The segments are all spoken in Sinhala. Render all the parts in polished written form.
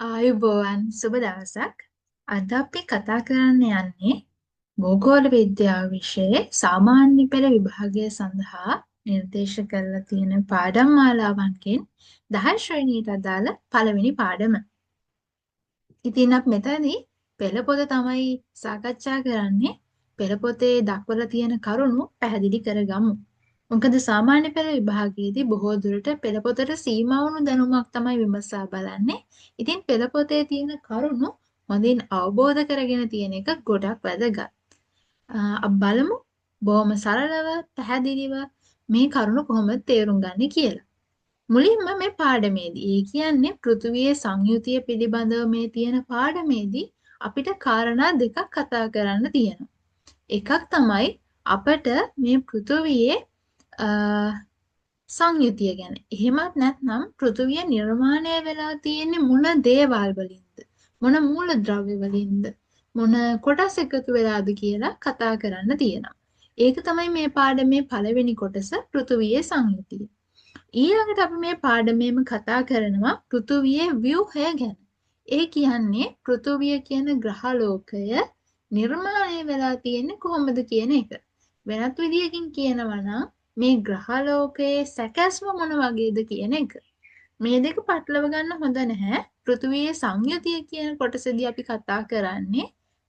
ආයුබෝවන් සුබ දවසක්. අද අපි කතා කරන්න යන්නේ භූගෝල විද්‍යාව විෂයේ සාමාන්‍ය පෙළ විභාගය සඳහා නිර්දේශ කරලා තියෙන පාඩම් මාලාවන්ගෙන් 10 ශ්‍රේණියට අදාළ පළවෙනි පාඩම. ඉතින් අපි මෙතනදී පෙළ පොත තමයි සාකච්ඡා කරන්නේ. පෙළ පොතේ දක්වලා තියෙන කරුණු පැහැදිලි කරගමු. මොකද සාමාන්‍ය පෙළ විභාගයේදී බොහෝ දුරට පෙළ පොතට සීමා වුණු දැනුමක් තමයි විමසා බලන්නේ. ඉතින් පෙළ පොතේ තියෙන කරුණු හොඳින් අවබෝධ කරගෙන තියෙන එක ගොඩක් වැදගත්. අපි බලමු බොහොම සරලව පැහැදිලිව මේ කරුණු කොහොමද තේරුම් ගන්නේ කියලා. මුලින්ම මේ පාඩමේදී ඒ කියන්නේ පෘථිවියේ සංයුතිය පිළිබඳව මේ තියෙන පාඩමේදී අපිට කාරණා දෙකක් කතා කරන්න තියෙනවා. එකක් තමයි අපට මේ පෘථිවියේ සංයුතිය ගැන. එහෙමත් නැත්නම් පෘථිවිය නිර්මාණය වෙලා තියෙන්නේ මොන දේවල් වලින්ද? මොන මූලද්‍රව්‍ය වලින්ද? මොන කොටස් එකතු වෙලාද කියලා කතා කරන්න තියෙනවා. ඒක තමයි මේ පාඩමේ පළවෙනි කොටස පෘථිවියේ සංයුතිය. ඊළඟට අපි මේ පාඩමේම කතා කරනවා පෘථිවියේ ව්‍යුහය ගැන. ඒ කියන්නේ පෘථිවිය කියන ග්‍රහලෝකය නිර්මාණය වෙලා තියෙන්නේ කොහොමද කියන එක. වෙනත් විදියකින් කියනවා නම් මේ ග්‍රහලෝකයේ සැකැස්ම මොන වගේද කියන එක. මේ දෙක පටලව ගන්න හොඳ නැහැ. පෘථිවියේ සංයුතිය කියන කොටසදී අපි කතා කරන්නේ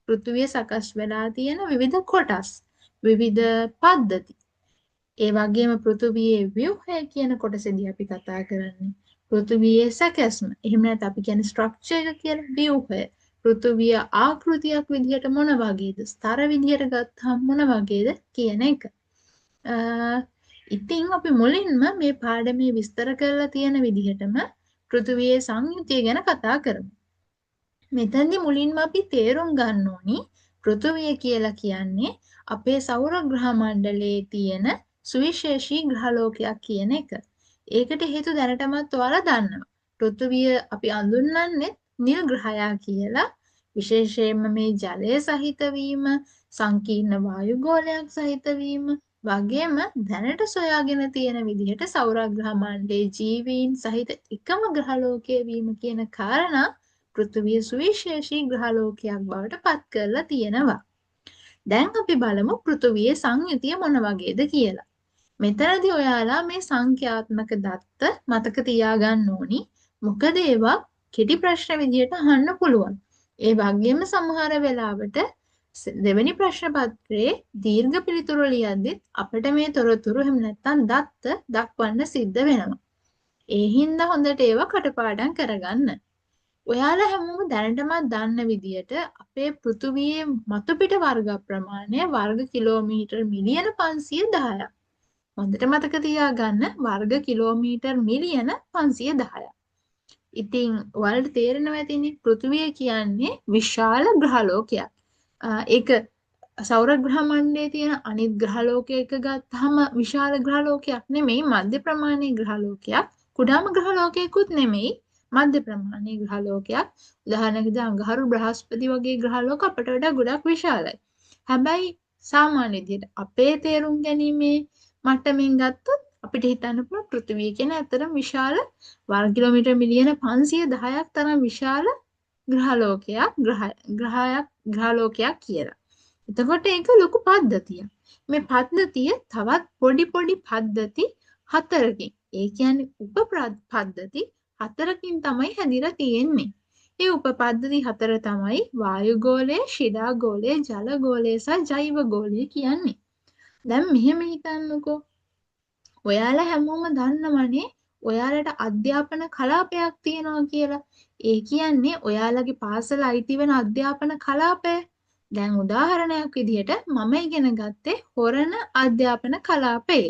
පෘථිවිය සකස් වෙලා තියෙන විවිධ කොටස්, විවිධ පද්ධති. ඒ වගේම පෘථිවියේ ව්‍යුහය කියන කොටසදී අපි කතා කරන්නේ පෘථිවියේ සැකැස්ම. එහෙම නැත්නම් අපි කියන්නේ ස්ට්‍රක්චර් එක කියලා ව්‍යුහය. පෘථිවිය ආකෘතියක් විදිහට මොන වගේද? ස්තර විදිහට ගත්තාම මොන වගේද කියන එක. ඉතින් අපි මුලින්ම මේ පාඩමේ විස්තර කරලා තියෙන විදිහටම පෘථිවියේ සංයුතිය ගැන කතා කරමු. මෙතනදී මුලින්ම අපි තේරුම් ගන්න ඕනි පෘථිවිය කියලා කියන්නේ අපේ සෞර ග්‍රහ මණ්ඩලයේ තියෙන සුවිශේෂී ග්‍රහලෝකයක් කියන එක. ඒකට හේතු දැනටමත් ඔයාලා දන්නවා. පෘථිවිය අපි අඳුන්වන්නේ නිල් ග්‍රහයා කියලා. විශේෂයෙන්ම මේ ජලය සහිත වීම, සංකීර්ණ වායු ගෝලයක් සහිත වීම වගේම දැනට සොයාගෙන තියෙන විදිහට සෞරග්‍රහ මණ්ඩලයේ ජීවීන් සහිත එකම ග්‍රහලෝකයේ වීම කියන කාරණා පෘථිවිය සුවිශේෂී ග්‍රහලෝකයක් බවට පත් කරලා තියෙනවා. දැන් අපි බලමු පෘථිවියේ සංයුතිය මොන වගේද කියලා. මෙතනදී ඔයාලා මේ සංඛ්‍යාත්මක දත්ත මතක තියාගන්න ඕනි. මොකද ඒවා කෙටි ප්‍රශ්න විදියට අහන්න පුළුවන්. ඒ වගේම සමහර වෙලාවට දෙවෙනි ප්‍රශ්න පත්‍රයේ දීර්ඝ පිළිතුරු ලියද්දිත් අපිට මේ තොරතුරු එහෙම නැත්නම් දත්ත දක්වන්න සිද්ධ වෙනවා. ඒ හින්දා හොඳට ඒවා කටපාඩම් කරගන්න. ඔයාලා හැමෝම දැනටමත් දන්න විදියට අපේ පෘථිවියේ මතුපිට වර්ග ප්‍රමාණය වර්ග කිලෝමීටර් මිලියන 510ක්. හොඳට මතක තියාගන්න වර්ග කිලෝමීටර් මිලියන 510ක්. ඉතින් ඔයාලට තේරෙනවා ඇතිනේ පෘථිවිය කියන්නේ විශාල ග්‍රහලෝකයක්. ඒක සෞර ග්‍රහ මණ්ඩලයේ තියෙන අනිත් ග්‍රහලෝකයක ගත්තාම විශාල ග්‍රහලෝකයක් නෙමෙයි, මධ්‍ය ප්‍රමාණයේ ග්‍රහලෝකයක්. කුඩාම ග්‍රහලෝකයකුත් නෙමෙයි, මධ්‍ය ප්‍රමාණයේ ග්‍රහලෝකයක්. උදාහරණයකට අඟහරු බ්‍රහස්පති වගේ ග්‍රහලෝක අපට වඩා ගොඩක් විශාලයි. හැබැයි සාමාන්‍ය විදිහට අපේ තේරුම් ගැනීමේ මට්ටමින් ගත්තොත් අපිට හිතන්න පුළුවන් පෘථිවිය කියන ඇත්තටම විශාල වර්ග කිලෝමීටර් මිලියන 510ක් තරම් විශාල ග්‍රහලෝකයක් කියලා. එතකොට ඒක ලොකු පද්ධතියක්. මේ පද්ධතිය තවත් පොඩි පද්ධති හතරකින්, ඒ කියන්නේ උප පද්ධති හතරකින් තමයි හැදිලා තියෙන්නේ. මේ උප පද්ධති හතර තමයි වායු ගෝලය, ශිලා ගෝලය, ජල ගෝලය සහ ජෛව ගෝලය කියන්නේ. දැන් මෙහෙම හිතන්නකෝ. ඔයාලා හැමෝම දන්නවනේ ඔයාලට අධ්‍යාපන කලාපයක් තියෙනවා කියලා. ඒ කියන්නේ ඔයාලගේ පාසල අයිති වෙන අධ්‍යාපන කලාපය. දැන් උදාහරණයක් විදිහට මම ඉගෙන ගත්තේ හොරණ අධ්‍යාපන කලාපේ.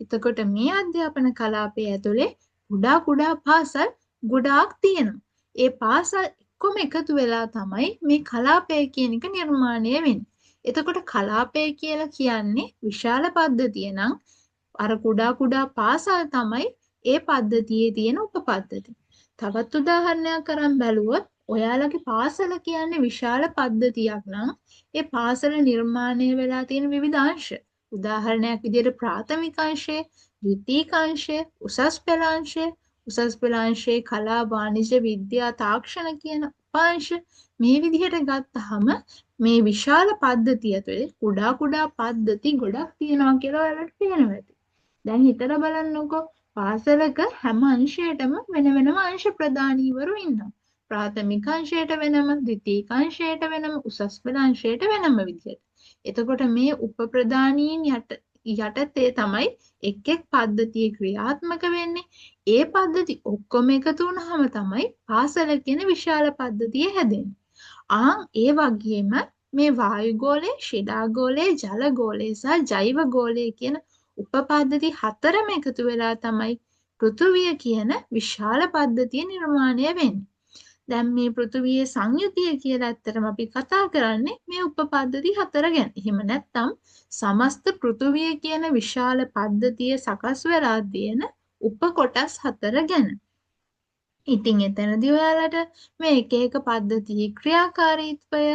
එතකොට මේ අධ්‍යාපන කලාපයේ ඇතුලේ කුඩා පාසල් ගොඩාක් තියෙනවා. ඒ පාසල් එක්කම එකතු වෙලා තමයි මේ කලාපය කියන එක නිර්මාණය වෙන්නේ. එතකොට කලාපය කියලා කියන්නේ විශාල පද්ධතිය නම් අර කුඩා පාසල් තමයි ඒ පද්ධතියේ තියෙන උපපද්ධති. තවත් උදාහරණයක් අරන් බැලුවොත් ඔයාලගේ පාසල කියන්නේ විශාල පද්ධතියක් නම් ඒ පාසල නිර්මාණය වෙලා තියෙන විවිධ අංශ. උදාහරණයක් විදිහට ප්‍රාථමික අංශය, ද්විතීක අංශය, උසස් පෙළ අංශය උසස් පෙළ අංශයේ කලා වාණිජ්‍ය විද්‍යා තාක්ෂණ කියන උපාංශ මේ විදිහට ගත්තහම මේ විශාල පද්ධතිය ඇතුලේ කුඩා කුඩා පද්ධති ගොඩක් තියෙනවා කියලා ඔයාලට පේනවා ඇති. දැන් හිතලා බලන්නකෝ පාසලක හැම අංශයකටම වෙන වෙනම අංශ ප්‍රධානීවරු ඉන්නවා. ප්‍රාථමික අංශයට වෙනම, ද්විතීයික අංශයට වෙනම, උසස් පෙළ අංශයට වෙනම විදිහට. එතකොට මේ උපප්‍රධානීන් යටතේ තමයි එක් එක් පද්ධතිය ක්‍රියාත්මක වෙන්නේ. ඒ පද්ධති ඔක්කොම එකතු වුණාම තමයි පාසල කියන විශාල පද්ධතිය හැදෙන්නේ. ඒ වගේම මේ වායුගෝලය, ශිලාගෝලය, ජලගෝලය සහ ජෛවගෝලය කියන උපපද්ධති හතරම එකතු වෙලා තමයි පෘථුවිය කියන විශාල පද්ධතිය නිර්මාණය වෙන්නේ. දැන් මේ පෘථුවියේ සංයුතිය කියලා ඇත්තටම අපි කතා කරන්නේ මේ උපපද්ධති හතර ගැන. එහෙම නැත්නම් සමස්ත පෘථුවිය කියන විශාල පද්ධතිය සකස් වෙලා තියෙන උපකොටස් හතර ගැන. ඉතින් එතනදී ඔයාලට මේ එක එක පද්ධතියේ ක්‍රියාකාරීත්වය,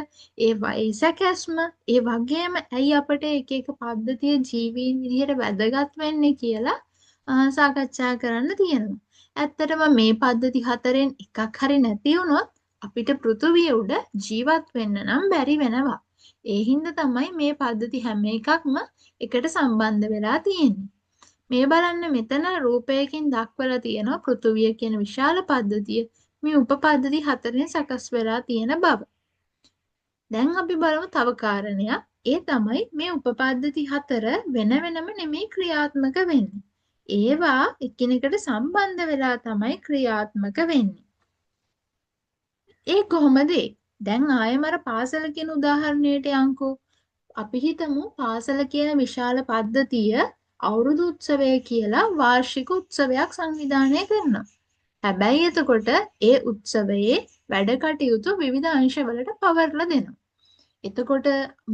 ඒවායේ සැකැස්ම, ඒ වගේම ඇයි අපිට එක එක පද්ධතිය ජීවීන් විදිහට වැදගත් වෙන්නේ කියලා සාකච්ඡා කරන්න තියෙනවා. ඇත්තටම මේ පද්ධති හතරෙන් එකක් හරි නැති වුණොත් අපිට පෘථුවිය උඩ ජීවත් වෙන්න නම් බැරි වෙනවා. ඒ හින්දා තමයි මේ පද්ධති හැම එකක්ම එකට සම්බන්ධ වෙලා තියෙන්නේ. මේ බලන්න මෙතන රූපයකින් දක්වලා තියෙනවා පෘථුවිය කියන විශාල පද්ධතිය මේ උපපද්ධති හතරෙන් සකස් වෙලා තියෙන බව. දැන් අපි බලමු තව කාරණයක්. ඒ තමයි මේ උපපද්ධති හතර වෙන වෙනම නෙමෙයි ක්‍රියාත්මක වෙන්නේ. ඒවා එකිනෙකට සම්බන්ධ වෙලා තමයි ක්‍රියාත්මක වෙන්නේ. ඒ කොහොමද? දැන් ආයෙම අර පාසල කියන උදාහරණයට යන්කෝ. අපි හිතමු පාසල කියන විශාල පද්ධතිය අවුරුදු උත්සවය කියලා වාර්ෂික උත්සවයක් සංවිධානය කරනවා. හැබැයි එතකොට ඒ උත්සවයේ වැඩ කටයුතු විවිධ අංශවලට පවර්ලා දෙනවා. එතකොට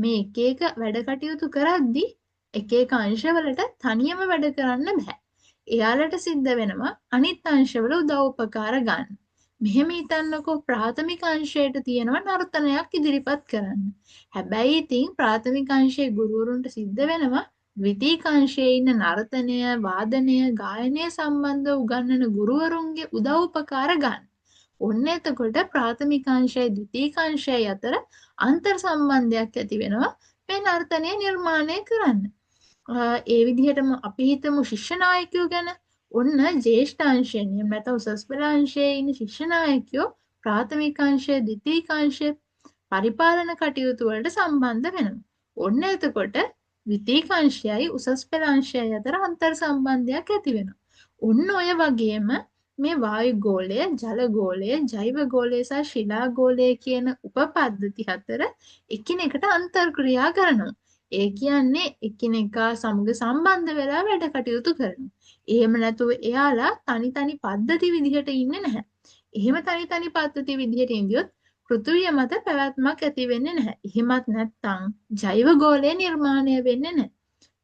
මේ එක එක වැඩ කටයුතු කරද්දී එක එක අංශවලට තනියම වැඩ කරන්න බෑ. එයාලට සිද්ධ වෙනවා අනිත් අංශවල උදව් උපකාර ගන්න. මෙහෙම හිතන්නකෝ ප්‍රාථමික අංශයට තියෙනවා නර්තනයක් ඉදිරිපත් කරන්න. හැබැයි ඉතින් ප්‍රාථමික අංශයේ ගුරුවරුන්ට සිද්ධ වෙනවා ද්විතීයික අංශයේ ඉන්න නර්තනය, වාදනය, ගායනය සම්බන්ධව උගන්වන ගුරුවරුන්ගේ උදව් උපකාර ගන්න. ඔන්න එතකොට ප්‍රාථමික අංශයයි ද්විතීයික අංශයයි අතර අන්තර් සම්බන්ධයක් ඇති වෙනවා මේ නර්තනය නිර්මාණය කරන්න. ඒ විදිහටම අපි හිතමු ශිෂ්‍ය නායකයෝ ගැන. ඔන්න ජ්‍යෙෂ්ඨ අංශයෙන් එහෙම නැත්නම් උසස් පෙළ අංශයේ ඉන්න ශිෂ්‍ය නායකයෝ ප්‍රාථමික අංශය, ද්විතීයික අංශය පරිපාලන කටයුතු වලට සම්බන්ධ වෙනවා. ඔන්න එතකොට ද්විතීයික අංශයයි උසස් පෙළ අංශයයි අතර අන්තර් සම්බන්ධයක් ඇති වෙනවා. ඔන්න ඔය වගේම මේ වායුගෝලය, ජලගෝලය, ජෛවගෝලය සහ ශිලාගෝලය කියන උපපද්ධති හතර එකිනෙකට අන්තර්ක්‍රියා කරනවා. ඒ කියන්නේ එකිනෙකා සමග සම්බන්ධ වෙලා වැඩ කටයුතු කරනවා. එහෙම නැතුව එයාලා තනි තනි පද්ධති විදිහට ඉන්නේ නැහැ. එහෙම තනි තනි පද්ධති විදිහට ඉඳියොත් පෘථුවිය මත පැවැත්මක් ඇති වෙන්නේ නැහැ. එහෙමත් නැත්නම් ජෛවගෝලය නිර්මාණය වෙන්නේ නැහැ.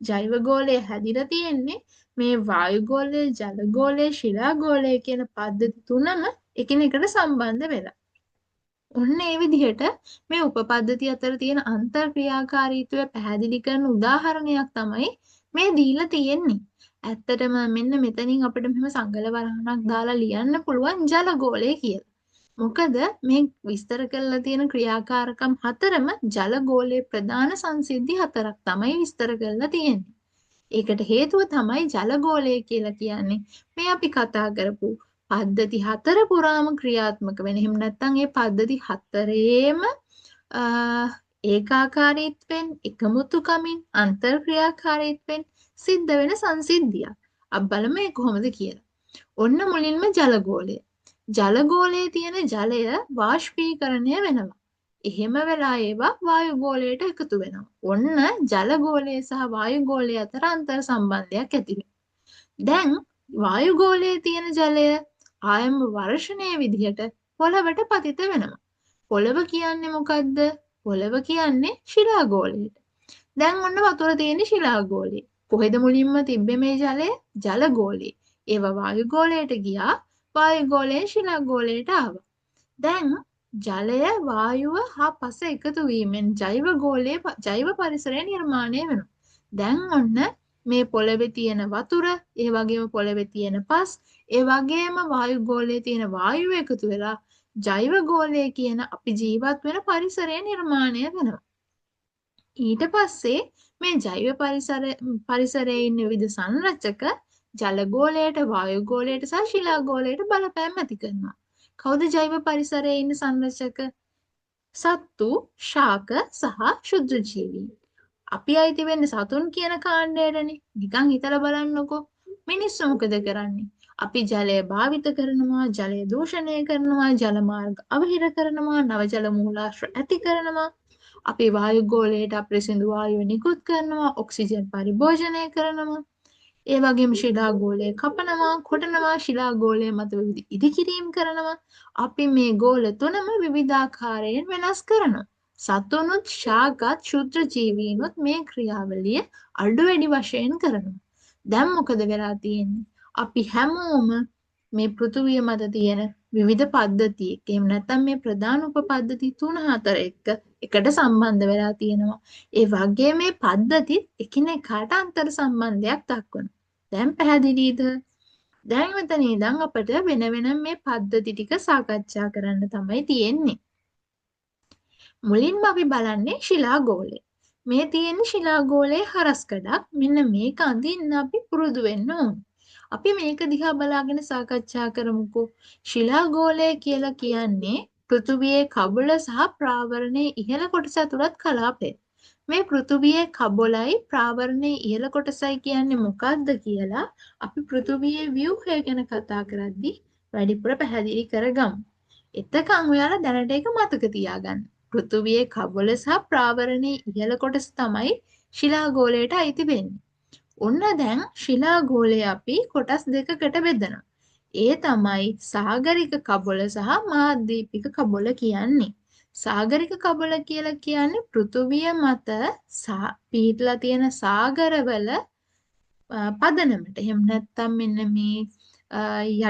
ජෛවගෝලය හැදිලා තියෙන්නේ මේ වායුගෝලය, ජලගෝලය, ශිලාගෝලය කියන පද්ධති තුනම එකිනෙකට සම්බන්ධ වෙලා. ඔන්න ඒ විදිහට මේ උපපද්ධති අතර තියෙන අන්තර්ක්‍රියාකාරීත්වය පැහැදිලි කරන උදාහරණයක් තමයි මේ දීලා තියෙන්නේ. ඇත්තටම මෙන්න මෙතනින් අපිට මෙහෙම සංගල වරහණක් දාලා ලියන්න පුළුවන් ජලගෝලය කියලා. මොකද මේ විස්තර කරලා තියෙන ක්‍රියාකාරකම් හතරම ජලගෝලයේ ප්‍රධාන සංසිද්ධි හතරක් තමයි විස්තර කරලා තියෙන්නේ. ඒකට හේතුව තමයි ජලගෝලය කියලා කියන්නේ මේ අපි කතා කරපු පද්ධති හතර පුරාම ක්‍රියාත්මක වෙන. එහෙම නැත්නම් මේ පද්ධති හතරේම ඒකාකාරීත්වයෙන්, එකමුතුකමින්, අන්තර්ක්‍රියාකාරීත්වයෙන් සිද්ධ වෙන සංසිද්ධියක්. අපි බලමු මේ කොහොමද කියලා. ඔන්න මුලින්ම ජලගෝලය. ජලගෝලයේ තියෙන ජලය වාෂ්පීකරණය වෙනවා. එහෙම වෙලා ඒවා වායුගෝලයට එකතු වෙනවා. ඔන්න ජලගෝලය සහ වායුගෝලය අතර අන්තර් සම්බන්ධයක් ඇති වෙනවා. දැන් වායුගෝලයේ තියෙන ජලය ආයම වර්ෂණයේ විදිහට පොළවට පතිත වෙනවා. පොළව කියන්නේ මොකද්ද? පොළව කියන්නේ ශිලාගෝලයට. දැන් ඔන්න වතුර තියෙන්නේ ශිලාගෝලයේ. කොහෙද මුලින්ම තිබ්බේ මේ ජලය? ජලගෝලයේ. ඒවා වායුගෝලයට ගියා. වායුගෝලයෙන් ශිලාගෝලයට ආවා. දැන් ජලය වායුව හා පස එකතු වීමෙන් ජෛව පරිසරය නිර්මාණය වෙනවා. දැන් ඔන්න මේ පොළවේ තියෙන වතුර, ඒ වගේම පොළවේ තියෙන පස්, ඒ වගේම වායු ගෝලයේ තියෙන වායුව එකතු වෙලා ජෛව ගෝලය කියන අපි ජීවත් වෙන පරිසරය නිර්මාණය වෙනවා. ඊට පස්සේ මේ ජෛව පරිසරයේ ඉන්න විවිධ සංරචක ජල ගෝලයට, වායු ගෝලයට සහ ශිලා ගෝලයට බලපෑම් ඇති කරනවා. කවුද ජෛව පරිසරයේ ඉන්න සංරචක? සත්තු, ශාක සහ ක්ෂුද්‍රජීවී. අපි අයිති වෙන්නේ සතුන් කියන කාණ්ඩයටනේ. නිකන් හිතලා බලන්නකෝ. මිනිස්සු මොකද කරන්නේ? අපි ජලය භාවිත කරනවා, ජලය දූෂණය කරනවා, ජල මාර්ග අවහිර කරනවා, නව ජල මූලාශ්‍ර ඇති කරනවා. අපි වායු ගෝලයට අපිරිසිදු වායුව නිකුත් කරනවා, ඔක්සිජන් පරිභෝජනය කරනවා. ඒ වගේම ශිලා ගෝලය කපනවා, කොටනවා, ශිලා ගෝලය මත විවිධ ඉදිකිරීම් කරනවා. අපි මේ ගෝල තුනම විවිධාකාරයෙන් වෙනස් කරනවා. සතුනුත්, ශාකත්, ක්ෂුද්‍ර ජීවීනුත් මේ ක්‍රියාවලිය අඩු වැඩි වශයෙන් කරනවා. දැන් මොකද වෙලා තියෙන්නේ? අපි හැමෝම මේ පෘථුවිය මත තියෙන විවිධ පද්ධති එක්ක එහෙම නැත්නම් මේ ප්‍රධාන උපපද්ධති 3-4 එකට සම්බන්ධ වෙලා තියෙනවා. ඒ වගේ මේ පද්ධති එකිනෙකාට අන්තර් සම්බන්ධයක් දක්වනවා. දැන් පැහැදිලිද? දැන් මෙතන ඉඳන් අපිට වෙන වෙනම මේ පද්ධති ටික සාකච්ඡා කරන්න තමයි තියෙන්නේ. මුලින්ම අපි බලන්නේ ශිලා ගෝලය. මේ තියෙන ශිලා ගෝලයේ හරස්කඩක්. මෙන්න මේක අඳින්න අපි පුරුදු වෙන්න ඕනේ. අපි මේක දිහා බලාගෙන සාකච්ඡා කරමුකෝ. ශිලා ගෝලය කියලා කියන්නේ පෘථුවියේ කබල සහ ප්‍රාවරණයේ ඉහළ කොටස ඇතුළත් කලාපය. මේ පෘථුවියේ කබලයි ප්‍රාවරණයේ ඉහළ කොටසයි කියන්නේ මොකක්ද කියලා අපි පෘථුවියේ ව්‍යුහය ගැන කතා කරද්දී වැඩිපුර පැහැදිලි කරගමු. එතකන් ඔයාලා දැනට ඒක මතක තියාගන්න. පෘථුවියේ කබල සහ ප්‍රාවරණයේ ඉහළ කොටස තමයි ශිලා ගෝලයට අයිති වෙන්නේ. ඔන්න දැන් ශිලා ගෝලය අපි කොටස් දෙකකට බෙදනවා. ඒ තමයි සාගරික කබල සහ මහද්වීපික කබල කියන්නේ. සාගරික කබල කියලා කියන්නේ පෘථුවිය මත පිහිටලා තියෙන සාගරවල පදනමට. එහෙම නැත්නම් මෙන්න මේ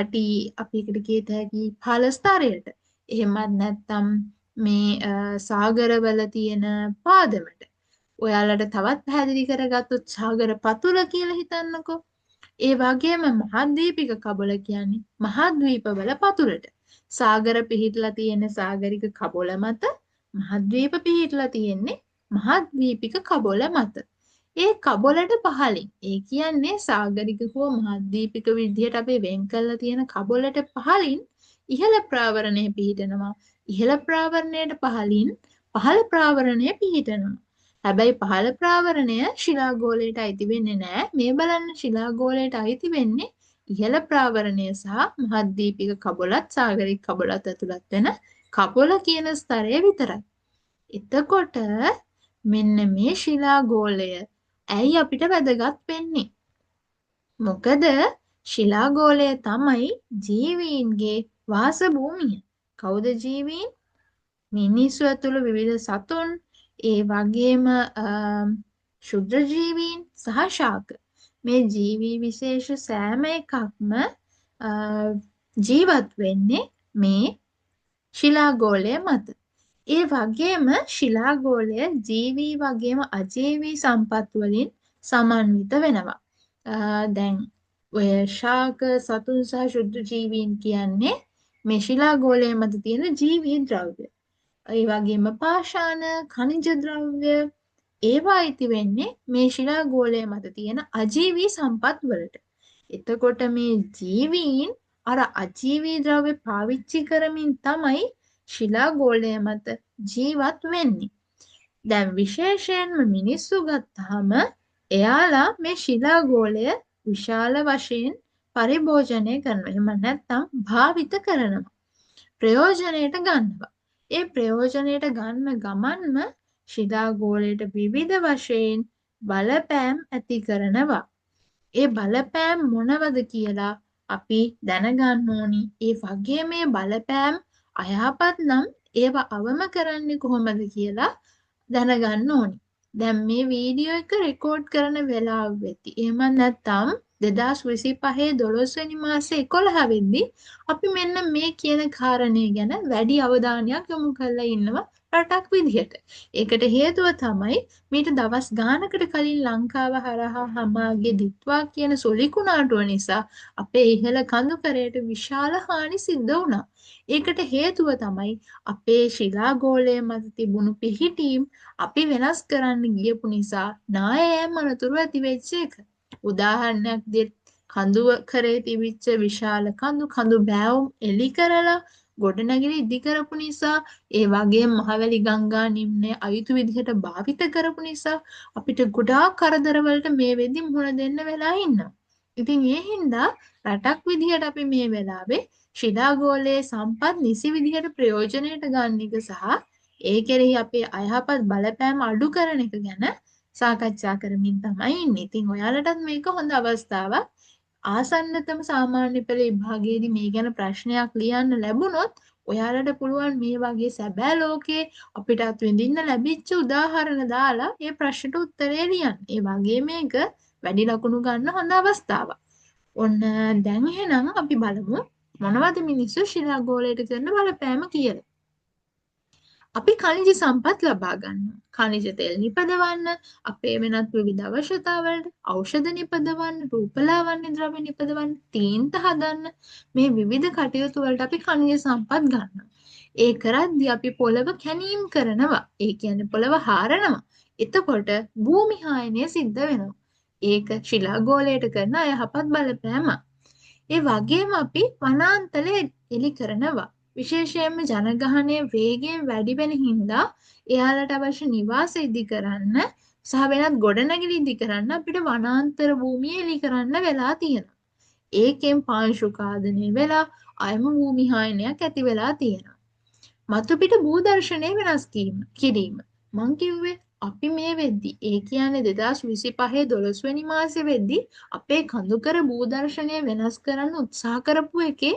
යටි අපි එකට කියත හැකි පහළ ස්තරයට. එහෙමත් නැත්නම් මේ සාගරවල තියෙන පාදමට. ඔයාලට තවත් පැහැදිලි කරගත්තොත් සාගර පතුල කියලා හිතන්නකෝ. ඒ වගේම මහද්වීපික කබල කියන්නේ මහද්වීපවල පතුලට. සාගර පිහිටලා තියෙන සාගරික කබල මත, මහද්වීප පිහිටලා තියෙන්නේ මහද්වීපික කබල මත. ඒ කබලට පහළින්, ඒ කියන්නේ සාගරික හෝ මහද්වීපික විදිහට අපි වෙන් කරලා තියෙන කබලට පහළින් ඉහළ ප්‍රාවරණය පිහිටනවා. ඉහළ ප්‍රාවරණයට පහළින් පහළ ප්‍රාවරණය පිහිටනවා. හැබැයි පහළ ප්‍රාවරණය ශිලා ගෝලයට අයිති වෙන්නේ නැහැ. මේ බලන්න ශිලා ගෝලයට අයිති වෙන්නේ ඉහළ ප්‍රාවරණය සහ මහද්වීපික කබලත් සාගරික කබලත් ඇතුළත් වෙන කබල කියන ස්තරය විතරයි. එතකොට මෙන්න මේ ශිලා ගෝලය ඇයි අපිට වැදගත් වෙන්නේ? මොකද ශිලා ගෝලය තමයි ජීවීන්ගේ වාස භූමිය. කවුද ජීවීන්? මිනිස්සු ඇතුළු විවිධ සතුන්, ඒ වගේම ක්ෂුද්‍ර ජීවීන් සහ ශාක. මේ ජීවී විශේෂ සෑම එකක්ම ජීවත් වෙන්නේ මේ ශිලා ගෝලය මත. ඒ වගේම ශිලා ගෝලය ජීවී වගේම අජීවී සම්පත් වලින් සමන්විත වෙනවා. දැන් ඔය ශාක, සතුන් සහ ක්ෂුද්‍ර ජීවීන් කියන්නේ මේ ශිලා ගෝලය මත තියෙන ජීවී ද්‍රව්‍ය. ඒ වගේම පාෂාණ, khනිජ ද්‍රව්‍ය ඒවා අයිති වෙන්නේ මේ ශිලා ගෝලය මත තියෙන අජීවී සම්පත් වලට. එතකොට මේ ජීවීන් අර අජීවී ද්‍රව්‍ය පාවිච්චි කරමින් තමයි ශිලා ගෝලය මත ජීවත් වෙන්නේ. දැන් විශේෂයෙන්ම මිනිස්සු ගත්තාම එයාලා මේ ශිලා ගෝලය විශාල වශයෙන් පරිභෝජනය කරනවා. එහෙම නැත්නම් භාවිත කරනවා. ප්‍රයෝජනයට ගන්නවා. ඒ ප්‍රයෝජනයට ගන්න ගමන්ම ශිලා ගෝලයට විවිධ වශයෙන් බලපෑම් ඇති කරනවා. ඒ බලපෑම් මොනවද කියලා අපි දැනගන්න ඕනි. ඒ වගේ මේ බලපෑම් අයහපත් නම් ඒවා අවම කරන්නේ කොහොමද කියලා දැනගන්න ඕනි. දැන් මේ වීඩියෝ එක රෙකෝඩ් කරන වෙලාව වෙති. එහෙම නැත්නම් 2025 12 වෙනි මාසේ 11 වෙනිදි අපි මෙන්න මේ කියන කාරණේ ගැන වැඩි අවධානයක් යොමු කරලා ඉන්නවා රටක් විදිහට. ඒකට හේතුව තමයි මීට දවස් ගානකට කලින් ලංකාව හරහා හමාගේ දිත්වා කියන සොලි කුණාටුව නිසා අපේ ඉහළ කඳුකරයට විශාල හානි සිද්ධ වුණා. ඒකට හේතුව තමයි අපේ ශිලාගෝලය මත තිබුණු පිහිටීම් අපි වෙනස් කරන්න ගියපු නිසා නායෑම් අනතුරු ඇති වෙච්ච එක. උදාහරණයක් දෙත් කඳුව කරේ තිබිච්ච විශාල කඳු බෑවුම් එලි කරලා ගොඩනැගිලි ඉදි කරපු නිසා ඒ වගේම මහවැලි ගංගා නිම්නය අයුතු විදිහට භාවිත කරපු නිසා අපිට ගොඩාක් කරදරවලට මේ වෙද්දි මුහුණ දෙන්න වෙලා ඉන්නවා. ඉතින් ඒ හින්දා රටක් විදිහට අපි මේ වෙලාවේ ශිලාගෝලයේ සම්පත් නිසි විදිහට ප්‍රයෝජනයට ගන්න එක සහ ඒ කෙරෙහි අපේ අයහපත් බලපෑම අඩු කරන එක ගැන සාකච්ඡා කරමින් තමයි ඉන්නේ. ඉතින් ඔයාලටත් මේක හොඳ අවස්ථාවක්. ආසන්නතම සාමාන්‍ය පෙළ විභාගයේදී මේ ගැන ප්‍රශ්නයක් ලියන්න ලැබුණොත් ඔයාලට පුළුවන් මේ වගේ සැබෑ ලෝකයේ අපිට අත්විඳින්න ලැබිච්ච උදාහරණ දාලා ඒ ප්‍රශ්නට උත්තරේ ලියන්න. ඒ වගේ මේක වැඩි ලකුණු ගන්න හොඳ අවස්ථාවක්. ඔන්න දැන් එහෙනම් අපි බලමු මොනවද මිනිස්සු ශිලාගෝලයට කරන බලපෑම කියලා. අපි khනිජ සම්පත් ලබා ගන්නවා. khනිජ තෙල් නිපදවන්න, අපේ වෙනත් විවිධ අවශ්‍යතාවලට ඖෂධ නිපදවන්න, රූපලාවන්‍ය ද්‍රව්‍ය නිපදවන්න, තීන්ත හදන්න මේ විවිධ කටයුතු වලට අපි khනිජ සම්පත් ගන්නවා. ඒ කරද්දී අපි පොළව කැණීම් කරනවා. ඒ කියන්නේ පොළව හාරනවා. එතකොට භූමිහායනය සිද්ධ වෙනවා. ඒක ශිලාගෝලයට කරන අයහපත් බලපෑමක්. ඒ වගේම අපි වනාන්තරය එලි කරනවා. විශේෂයෙන්ම ජනගහනය වේගයෙන් වැඩි වෙන හින්දා එයාලට අවශ්‍ය නිවාස ඉදි කරන්න සහ වෙනත් ගොඩනැගිලි ඉදි කරන්න අපිට වනාන්තර භූමිය එලි කරන්න වෙලා තියෙනවා. ඒකෙන් පාංශුකාදනය වෙලා අයම භූමිහායනයක් ඇති වෙලා තියෙනවා. මතුපිට භූදර්ශනය වෙනස් කිරීම. මං කිව්වේ අපි මේ වෙද්දි ඒ කියන්නේ 2025 12 වෙනි මාසේ වෙද්දි අපේ කඳුකර භූදර්ශනය වෙනස් කරන්න උත්සාහ කරපු එකේ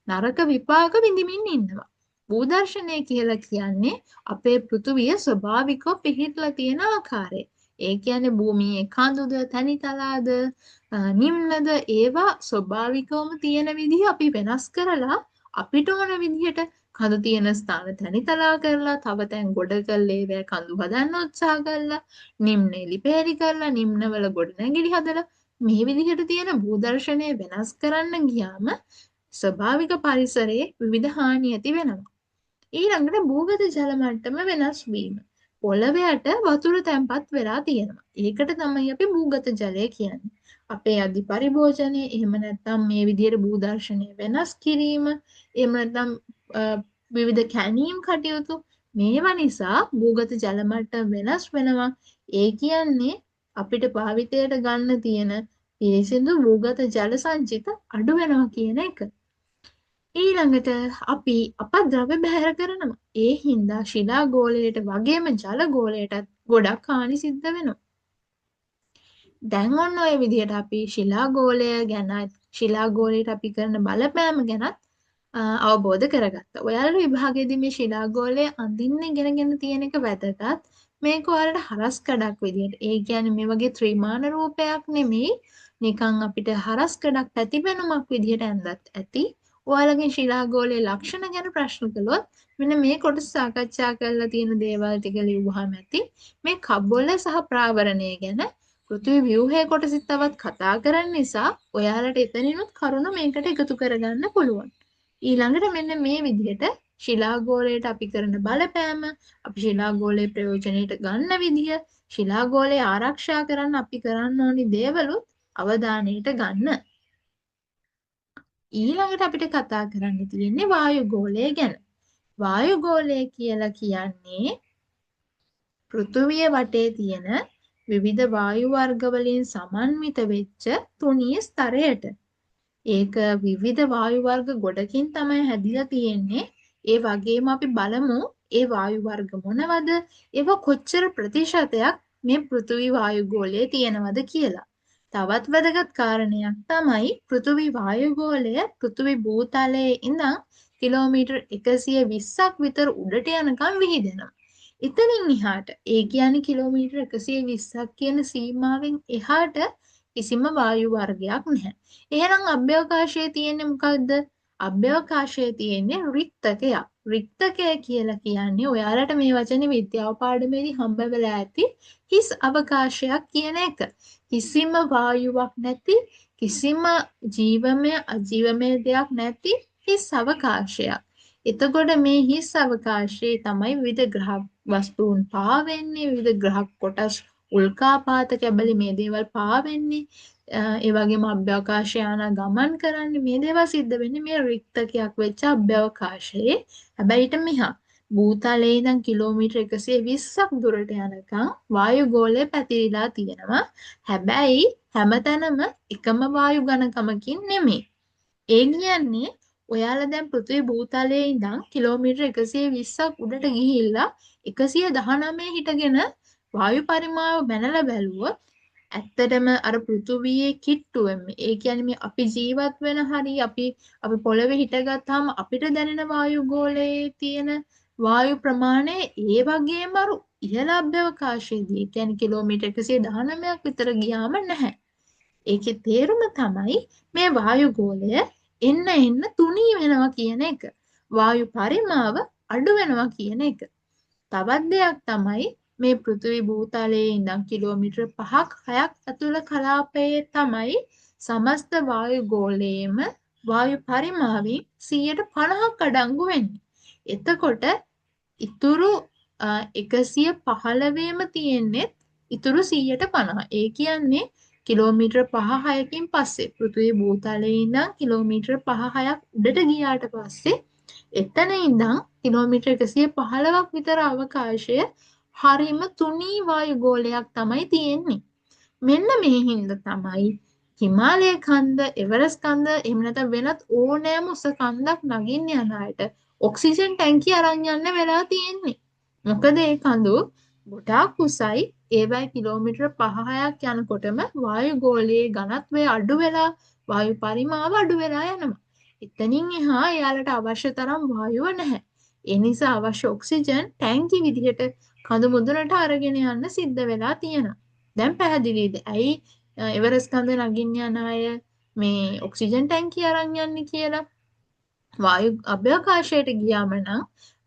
නරක විපාක විඳිමින් ඉන්නවා. භූදර්ශනය කියලා කියන්නේ අපේ පෘථුවිය ස්වභාවිකව පිහිටලා තියෙන ආකාරය. ඒ කියන්නේ භූමියේ කඳුද, තනිතලාද, නිම්නද ඒවා ස්වභාවිකවම තියෙන විදිහ අපි වෙනස් කරලා අපිට ඕන විදිහට කඳු තියෙන ස්ථාන තනිතලා කරලා තව තැන් ගොඩ කරලා ඒවැ කඳු හදන්න උත්සාහ කරලා නිම්න එලිපෙහෙලි කරලා නිම්නවල ගොඩනැගිලි හදලා මේ විදිහට තියෙන භූදර්ශනය වෙනස් කරන්න ගියාම ස්වභාවික පරිසරයේ විවිධ හානි ඇති වෙනවා. ඊළඟට භූගත ජල මට්ටම වෙනස් වීම. පොළව යට වතුර තැම්පත් වෙලා තියෙනවා. ඒකට තමයි අපි භූගත ජලය කියන්නේ. අපේ අධි පරිභෝජනය, එහෙම නැත්නම් මේ විදිහට භූදර්ශනය වෙනස් කිරීම, එහෙම නැත්නම් විවිධ කැණීම් කටයුතු මේවා නිසා භූගත ජල මට්ටම වෙනස් වෙනවා. ඒ කියන්නේ අපිට භාවිතයට ගන්න තියෙන පිරිසිදු භූගත ජල සංචිත අඩු වෙනවා කියන එක. ඊළඟට අපි අපද්‍රව්‍ය බැහැර කරනවා. ඒ හින්දා ශිලාගෝලයට වගේම ජලගෝලයටත් ගොඩක් හානි සිද්ධ වෙනවා. දැන් ඔන්න ඔය විදිහට අපි ශිලාගෝලය ගැන ශිලාගෝලයට අපි කරන බලපෑම ගැනත් අවබෝධ කරගත්තා. ඔයාලට විභාගයේදී මේ ශිලාගෝලය අඳින්න ඉගෙනගෙන තියෙන එක වැදගත්. මේක ඔයාලට හරස් කඩක් විදිහට. ඒ කියන්නේ මේ වගේ ත්‍රිමාන රූපයක් නෙමෙයි. නිකන් අපිට හරස් කඩක් පැතිබෙනුමක් විදිහට ඇඳත් ඇති. ඔයාලගේ ශිලාගෝලයේ ලක්ෂණ ගැන ප්‍රශ්න කළොත් මෙන්න මේ කොටස සාකච්ඡා කරලා තියෙන දේවල් ටික ලියුවාම ඇති. මේ කබොල්ල සහ ප්‍රාවරණය ගැන පෘථිවි ව්‍යුහය කොටසෙත් තවත් කතා කරන්න නිසා ඔයාලට එතනිනුත් කරුණු මේකට එකතු කරගන්න පුළුවන්. ඊළඟට මෙන්න මේ විදිහට ශිලාගෝලයට අපි කරන බලපෑම, අපි ශිලාගෝලයේ ප්‍රයෝජනෙට ගන්න විදිය, ශිලාගෝලය ආරක්ෂා කරන්න අපි කරන්න ඕනි දේවලුත් අවධානයට ගන්න. ඊළඟට අපිට කතා කරන්න තියෙන්නේ වායුගෝලය ගැන. වායුගෝලය කියලා කියන්නේ පෘථුවිය වටේ තියෙන විවිධ වායු වර්ග වලින් සමන්විත වෙච්ච තුනී ස්තරයට. ඒක විවිධ වායු වර්ග ගොඩකින් තමයි හැදිලා තියෙන්නේ. ඒ වගේම අපි බලමු ඒ වායු වර්ග මොනවද? ඒවා කොච්චර ප්‍රතිශතයක් මේ පෘථිවි වායුගෝලයේ තියෙනවද කියලා. තවත් වැදගත් කාරණයක් තමයි පෘථිවි වායුගෝලය පෘථිවි භූතලයේ ඉඳන් කිලෝමීටර් 120ක් විතර උඩට යනකම් විහිදෙනවා. එතනින් එහාට ඒ කියන්නේ කිලෝමීටර් 120ක් කියන සීමාවෙන් එහාට කිසිම වායු වර්ගයක් නැහැ. එහෙනම් අභ්‍යවකාශයේ තියෙන්නේ මොකද්ද? අභ්‍යවකාශයේ තියෙන්නේ රික්තකයක්. රික්තකය කියලා කියන්නේ ඔයාලට මේ වචනේ විද්‍යාව පාඩමේදී හම්බ වෙලා ඇති හිස් අවකාශයක් කියන එක. කිසිම වායුවක් නැති, කිසිම ජීවමය අජීවමය දෙයක් නැති හිස් අවකාශයක්. එතකොට මේ හිස් අවකාශයේ තමයි විවිධ ග්‍රහ වස්තුන් පාවෙන්නේ, විවිධ ග්‍රහ කොටස් උල්කාපාත කැබලි මේ දේවල් පාවෙන්නේ. ඒ වගේම අභ්‍යවකාශ යාන ගමන් කරන්නේ මේ දේවල් සිද්ධ වෙන්නේ මේ රික්තකයක් වෙච්ච අභ්‍යවකාශයේ. හැබැයි ඊට මෙහා භූතලයේ ඉඳන් කිලෝමීටර් 120ක් දුරට යනකම් වායුගෝලය පැතිරිලා තියෙනවා. හැබැයි හැමතැනම එකම වායු ඝනකමකින් නෙමෙයි. ඒ කියන්නේ ඔයාලා දැන් පෘථිවි භූතලයේ ඉඳන් කිලෝමීටර් 120ක් උඩට ගිහිල්ලා 119 හිටගෙන වායු පරිමාව බැනලා බැලුවොත් ඇත්තටම අර පෘථුවියේ කිට්ටුවෙම ඒ කියන්නේ මේ අපි ජීවත් වෙන හරිය අපි පොළවේ හිටගත්තාම අපිට දැනෙන වායුගෝලයේ තියෙන වායු ප්‍රමාණය ඒ වගේම අර ඉහළ අභ්‍යවකාශයේදී ඒ කියන්නේ කිලෝමීටර් 119ක් විතර ගියාම නැහැ. ඒකේ තේරුම තමයි මේ වායුගෝලය එන්න තුනී වෙනවා කියන එක. වායු පරිමාව අඩු වෙනවා කියන එක. තවත් දෙයක් තමයි මේ පෘථිවි භූතලයේ ඉඳන් කිලෝමීටර් 5ක් 6ක් ඇතුළ කලාපයේ තමයි සමස්ත වායුගෝලයේම වායු පරිමාවෙන් 50%ක් අඩංගු වෙන්නේ. එතකොට ඉතුරු 115ෙම තියෙන්නේ ඉතුරු 150. ඒ කියන්නේ කිලෝමීටර් 5-6කින් පස්සේ පෘථිවි භූතලයේ ඉඳන් කිලෝමීටර් 5-6ක් උඩට ගියාට පස්සේ එතන ඉඳන් කිලෝමීටර් 115ක් විතර අවකාශය හරිම තුනී වායුගෝලයක් තමයි තියෙන්නේ. මෙන්න මේ හින්දා තමයි හිමාලය කන්ද, එවරස් කන්ද, එහෙම නැත්නම් වෙනත් ඕනෑම උස කන්දක් නගින්න යන අයට ඔක්සිජන් ටැංකිය අරන් යන්න වෙලා තියෙන්නේ. මොකද ඒ කඳු ගොඩාක් උසයි. ඒවයි කිලෝමීටර් 5-6ක් යනකොටම වායුගෝලයේ ඝනත්වය අඩු වෙලා වායු පරිමාව අඩු වෙලා යනවා. එතනින් එහා එයාලට අවශ්‍ය තරම් වායුව නැහැ. ඒ නිසා අවශ්‍ය ඔක්සිජන් ටැංකි විදිහට කඳු මුදුනට අරගෙන යන්න සිද්ධ වෙලා තියෙනවා. දැන් පැහැදිලිද? ඇයි එවරස් කඳ නගින්න යන අය මේ ඔක්සිජන් ටැංකිය අරන් යන්නේ කියලා? වායු අභ්‍යවකාශයට ගියාම නම්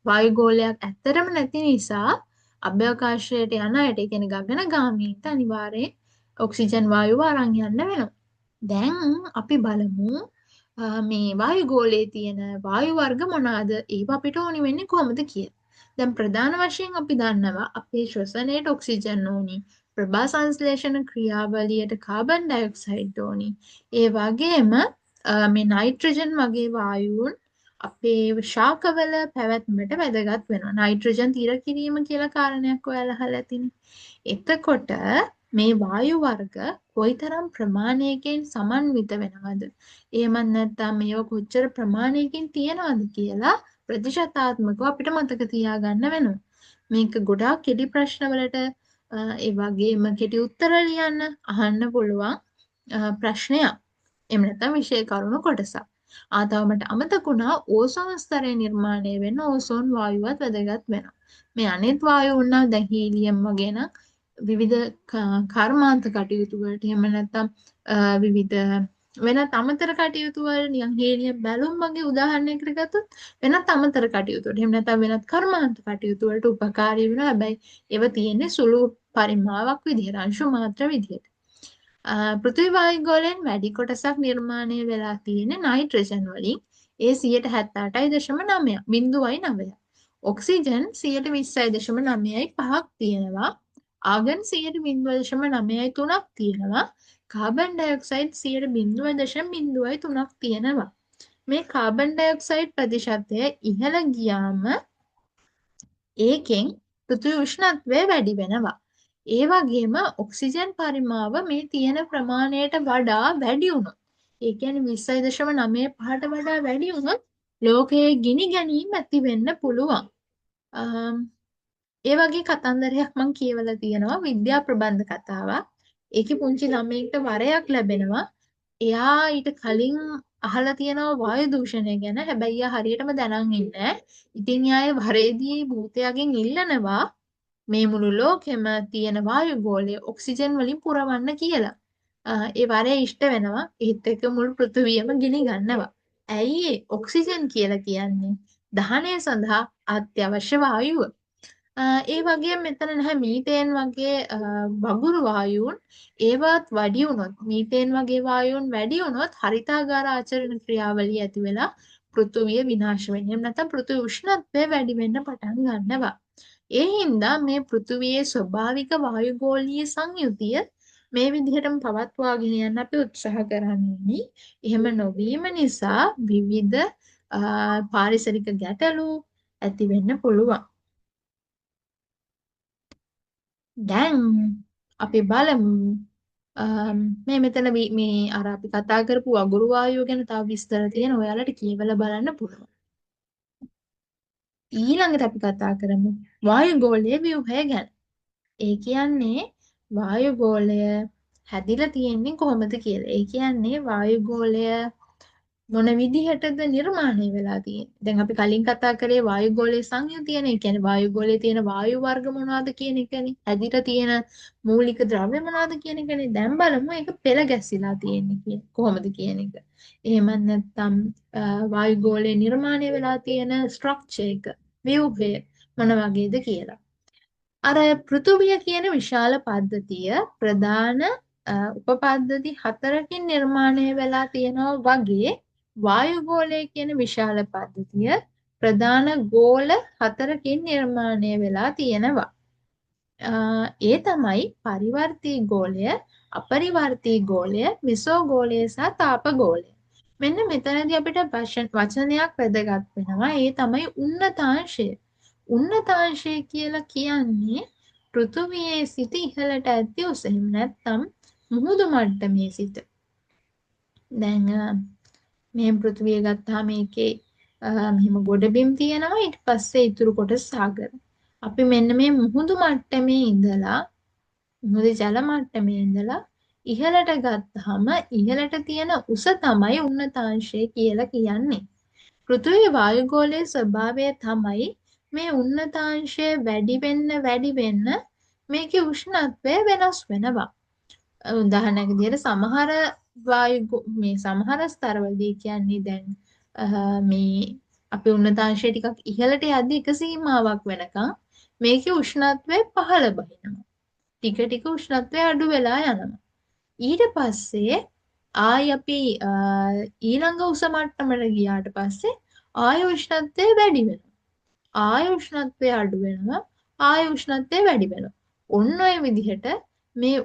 වායුගෝලයක් ඇත්තටම නැති නිසා අභ්‍යවකාශයට යන අයට ඒ කියන්නේ ගගනගාමීන්ට අනිවාර්යෙන් ඔක්සිජන් වායුව අරන් යන්න වෙනවා. දැන් අපි බලමු මේ වායුගෝලයේ තියෙන වායු වර්ග මොනවාද? ඒව අපිට ඕනි වෙන්නේ කොහොමද කියලා. දැන් ප්‍රධාන වශයෙන් අපි දන්නවා අපේ ශ්වසනයට ඔක්සිජන් ඕනි. ප්‍රභා සංශ්ලේෂණ ක්‍රියාවලියට කාබන් ඩයොක්සයිඩ් ඕනි. ඒ වගේම මේ නයිට්‍රජන් වගේ වායුන් අපේ ශාකවල පැවැත්මට වැදගත් වෙනවා. නයිට්‍රජන් තීර කිරීම කියලා කාරණයක් ඔයාලා අහලා ඇතිනේ. එතකොට මේ වායු වර්ග කොයිතරම් ප්‍රමාණයකින් සමන්විත වෙනවද? එහෙමත් නැත්නම් මේව කොච්චර ප්‍රමාණයකින් තියෙනවද කියලා ප්‍රතිශතාත්මකව අපිට මතක තියාගන්න වෙනවා. මේක ගොඩාක් කෙටි ප්‍රශ්නවලට ඒ වගේම කෙටි උත්තර ලියන්න අහන්න පුළුවන් ප්‍රශ්නයක්. එහෙම නැත්නම් විෂය කරුණු කොටසක්. තව මට අමතක වුණා ඕසෝන් ස්තරය නිර්මාණය වෙන ඕසෝන් වායුවත් වැදගත් වෙනවා. මේ අනෙත් වායු වුණා දැන් හීලියම් වගේ නම් විවිධ කර්මාන්ත කටයුතු වලට එහෙම නැත්නම් විවිධ වෙනත් අමතර කටයුතු වල නිකන් හීලියම් බැලුම් වගේ උදාහරණයකට ගත්තොත් වෙනත් අමතර කටයුතු වලට එහෙම නැත්නම් වෙනත් කර්මාන්ත කටයුතු වලට උපකාරී වෙනවා. හැබැයි ඒව තියෙන්නේ සුළු පරිමාවක් විදිහට අංශු මාත්‍ර විදිහට. පෘථිවි වායුගෝලයෙන් වැඩි කොටසක් නිර්මාණය වෙලා තියෙන්නේ නයිට්‍රජන් වලින්. ඒ 78.9. ඔක්සිජන් 20.9.5ක් තියෙනවා. ආගන් 0.9.3ක් තියෙනවා. කාබන් ඩයොක්සයිඩ් 0.0.3ක් තියෙනවා. මේ කාබන් ඩයොක්සයිඩ් ප්‍රතිශතය ඉහළ ගියාම ඒකෙන් පෘථිවි උෂ්ණත්වය වැඩි වෙනවා. ඒ වගේම ඔක්සිජන් පරිමාව මේ තියෙන ප්‍රමාණයට වඩා වැඩි වුණොත් ඒ කියන්නේ 20.95ට වඩා වැඩි වුණොත් ලෝකයේ ගිනි ගැනීම ඇති වෙන්න පුළුවන්. ඒ වගේ කතන්දරයක් මම කියවලා තියෙනවා විද්‍යා ප්‍රබන්ධ කතාවක්. ඒකේ පුංචි ළමයෙක්ට වරයක් ලැබෙනවා. එයා ඊට කලින් අහලා තියෙනවා වායු දූෂණය ගැන. හැබැයි එයා හරියටම දැනන් ඉන්නේ. ඉතින් එයා වරේදී භූතයාගෙන් ඉල්ලනවා මේ මුළු ලෝකෙම තියෙන වායුගෝලය ඔක්සිජන් වලින් පුරවන්න කියලා. ඒ වරේ ඉෂ්ට වෙනවා. ඒත් එක්ක මුළු පෘථිවියම ගිනි ගන්නවා. ඇයි ඔක්සිජන් කියලා කියන්නේ? දහනය සඳහා අත්‍යවශ්‍ය වායුව. ඒ වගේ මෙතන නැහැ මීතේන් වගේ වගුරු වායුන් ඒවත් වැඩි වුණොත් මීතේන් වගේ වායුන් වැඩි වුණොත් හරිතාගාර ආචරණ ක්‍රියාවලිය ඇති වෙලා පෘථුවිය විනාශ වෙනවා. එහෙම නැත්නම් පෘථිවි උෂ්ණත්වය වැඩි වෙන්න පටන් ගන්නවා. ඒ හින්දා මේ පෘථුවියේ ස්වභාවික වායුගෝලීය සංයුතිය මේ විදිහටම පවත්වාගෙන යන්න අපි උත්සාහ කරන්නේ. එහෙම නොවීම නිසා විවිධ පාරිසරික ගැටලු ඇති වෙන්න පුළුවන්. දැන් අපි බලමු මේ මෙතන මේ අර අපි කතා කරපු අගුරු වායුව ගැන තව විස්තර තියෙන ඔයාලට කියවලා බලන්න පුළුවන්. ඊළඟට අපි කතා කරමු වායුගෝලීය ව්‍යුහය ගැන. ඒ කියන්නේ වායුගෝලය හැදිලා තියෙන්නේ කොහොමද කියලා. ඒ කියන්නේ වායුගෝලය මොන විදිහටද නිර්මාණය වෙලා තියෙන්නේ. දැන් අපි කලින් කතා කරේ වායුගෝලීය සංයුතියනේ. ඒ කියන්නේ වායුගෝලයේ තියෙන වායු වර්ග මොනවද කියන එකනේ. හැදිලා තියෙන මූලික ද්‍රව්‍ය මොනවද කියන එකනේ. දැන් බලමු ඒක පෙළ ගැසිලා තියෙන්නේ කොහොමද කියන එක. එහෙම නැත්නම් වායුගෝලයේ නිර්මාණය වෙලා තියෙන ස්ට්‍රක්චර් එක, ව්‍යුහය මොන වගේද කියලා. අර පෘථුවිය කියන විශාල පද්ධතිය ප්‍රධාන උපපද්ධති 4කින් නිර්මාණය වෙලා තියෙනවා වගේ වායුගෝලය කියන විශාල පද්ධතිය ප්‍රධාන ගෝල 4කින් නිර්මාණය වෙලා තියෙනවා. ඒ තමයි පරිවර්තී ගෝලය, අපරිවර්තී ගෝලය, මෙසෝගෝලය සහ තාපගෝලය. මෙන්න මෙතනදී අපිට වචනයක් වැදගත් වෙනවා. ඒ තමයි උන්නතාංශය. උන්නතාංශය කියලා කියන්නේ පෘථුවියේ සිට ඉහළට ඇති උස. එහෙම නැත්නම් මුහුදු මට්ටමේ සිට. දැන් මේ පෘථුවිය ගත්තාම මේකේ මෙහිම ගොඩබිම් තියෙනවා. ඊට පස්සේ ඉතුරු කොටස සාගර. අපි මෙන්න මේ මුහුදු මට්ටමේ ඉඳලා මුහුදු ජල මට්ටමේ ඉඳලා ඉහළට ගත්තාම ඉහළට තියෙන උස තමයි උන්නතාංශය කියලා කියන්නේ. පෘථිවි වායුගෝලයේ ස්වභාවය තමයි මේ උන්නතාංශය වැඩි වෙන්න මේකේ උෂ්ණත්වය වෙනස් වෙනවා. උදාහරණයක් විදිහට සමහර මේ සමහර ස්තරවලදී කියන්නේ දැන් මේ අපේ උන්නතාංශය ටිකක් ඉහළට යද්දී එක සීමාවක් වෙනකන් මේකේ උෂ්ණත්වය පහළ බහිනවා. ටික ටික උෂ්ණත්වය අඩු වෙලා යනවා. ඊට පස්සේ ආයි අපි ඊළඟ උස මට්ටමට ගියාට පස්සේ ආය උෂ්ණත්වය වැඩි වෙනවා. ආය උෂ්ණත්වය අඩු වෙනවා. ආය උෂ්ණත්වය වැඩි වෙනවා. ඔන්න ඔය විදිහට මේ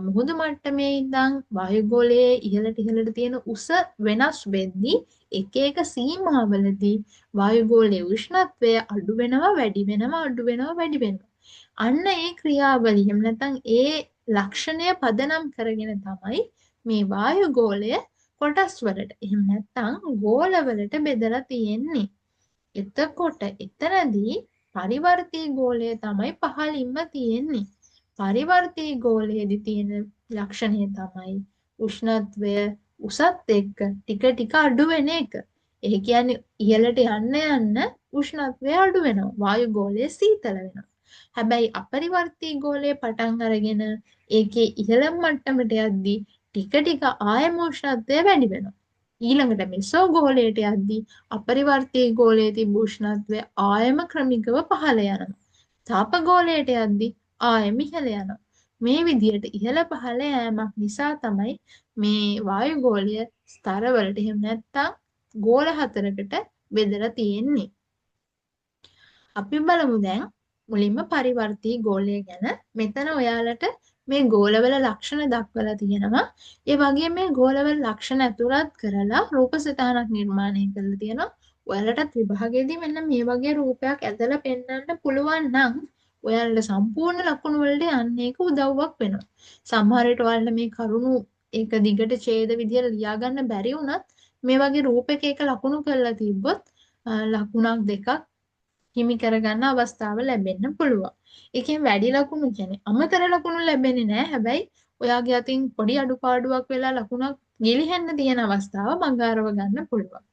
මුහුදු මට්ටමේ ඉඳන් වායුගෝලයේ ඉහළට තියෙන උස වෙනස් වෙද්දී එක එක සීමාවලදී වායුගෝලයේ උෂ්ණත්වය අඩු වෙනවා, වැඩි වෙනවා, අඩු වෙනවා, වැඩි වෙනවා. අන්න ඒ ක්‍රියාවලිය එහෙම නැත්නම් ඒ ලක්ෂණය පදනම් කරගෙන තමයි මේ වායුගෝලය කොටස් වලට එහෙම නැත්නම් ගෝලවලට බෙදලා තියෙන්නේ. එතකොට එතනදී පරිවර්තී ගෝලය තමයි පහළින්ම තියෙන්නේ. පරිවර්තී ගෝලයේදී තියෙන ලක්ෂණය තමයි උෂ්ණත්වය උසත් එක්ක ටික ටික අඩු වෙන එක. ඒ කියන්නේ ඉහළට යන්න උෂ්ණත්වය අඩු වෙනවා. වායුගෝලය සීතල වෙනවා. හැබැයි අපරිවර්තී ගෝලයේ පටන් අරගෙන ඒකේ ඉහළම මට්ටමට යද්දී ටික ටික ආයම උෂ්ණත්වය වැඩි වෙනවා. ඊළඟට මෙසෝ ගෝලයට යද්දී අපරිවර්තී ගෝලයේ තිබු උෂ්ණත්වය ආයම ක්‍රමිකව පහළ යනවා. තාප ගෝලයට යද්දී ආයම ඉහළ යනවා. මේ විදිහට ඉහළ පහළ යෑමක් නිසා තමයි මේ වායුගෝලය ස්තරවලට එහෙම නැත්නම් ගෝල හතරකට බෙදලා තියෙන්නේ. අපි බලමු දැන් මුලින්ම පරිවර්තී ගෝලය ගැන. මෙතන ඔයාලට මේ ගෝලවල ලක්ෂණ දක්වලා තියෙනවා. ඒ වගේම මේ ගෝලවල ලක්ෂණ ඇතුළත් කරලා රූප සටහනක් නිර්මාණය කරලා තියෙනවා. ඔයාලටත් විභාගයේදී මෙන්න මේ වගේ රූපයක් ඇදලා පෙන්වන්න පුළුවන් නම් ඔයාලට සම්පූර්ණ ලකුණු වලට යන්න ඒක උදව්වක් වෙනවා. සමහර විට ඔයාලට මේ කරුණු ඒක දිගට ඡේද විදියට ලියා ගන්න බැරි වුණත් මේ වගේ රූපයක එක ලකුණු කරලා තිබ්බොත් ලකුණක් දෙකක් හිමි කරගන්න අවස්ථාව ලැබෙන්න පුළුවන්. ඒකෙන් වැඩි ලකුණු කියන්නේ අමතර ලකුණු ලැබෙන්නේ නැහැ. හැබැයි ඔයාගේ අතින් පොඩි අඩුපාඩුවක් වෙලා ලකුණක් ගිලිහෙන්න තියෙන අවස්ථාව මඟහරව ගන්න පුළුවන්.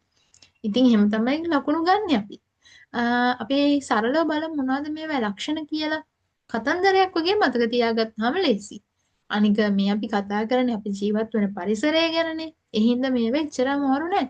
ඉතින් එහෙම තමයි ලකුණු ගන්න අපි. අපි සරලව බලමු මොනවද මේවා ලක්ෂණ කියලා. කතන්දරයක් වගේ මතක තියාගත්තාම ලේසි. අනික මේ අපි කතා කරන්නේ අපි ජීවත් වෙන පරිසරය ගැනනේ. ඒ හින්දා මේව එච්චර අමාරු නෑ.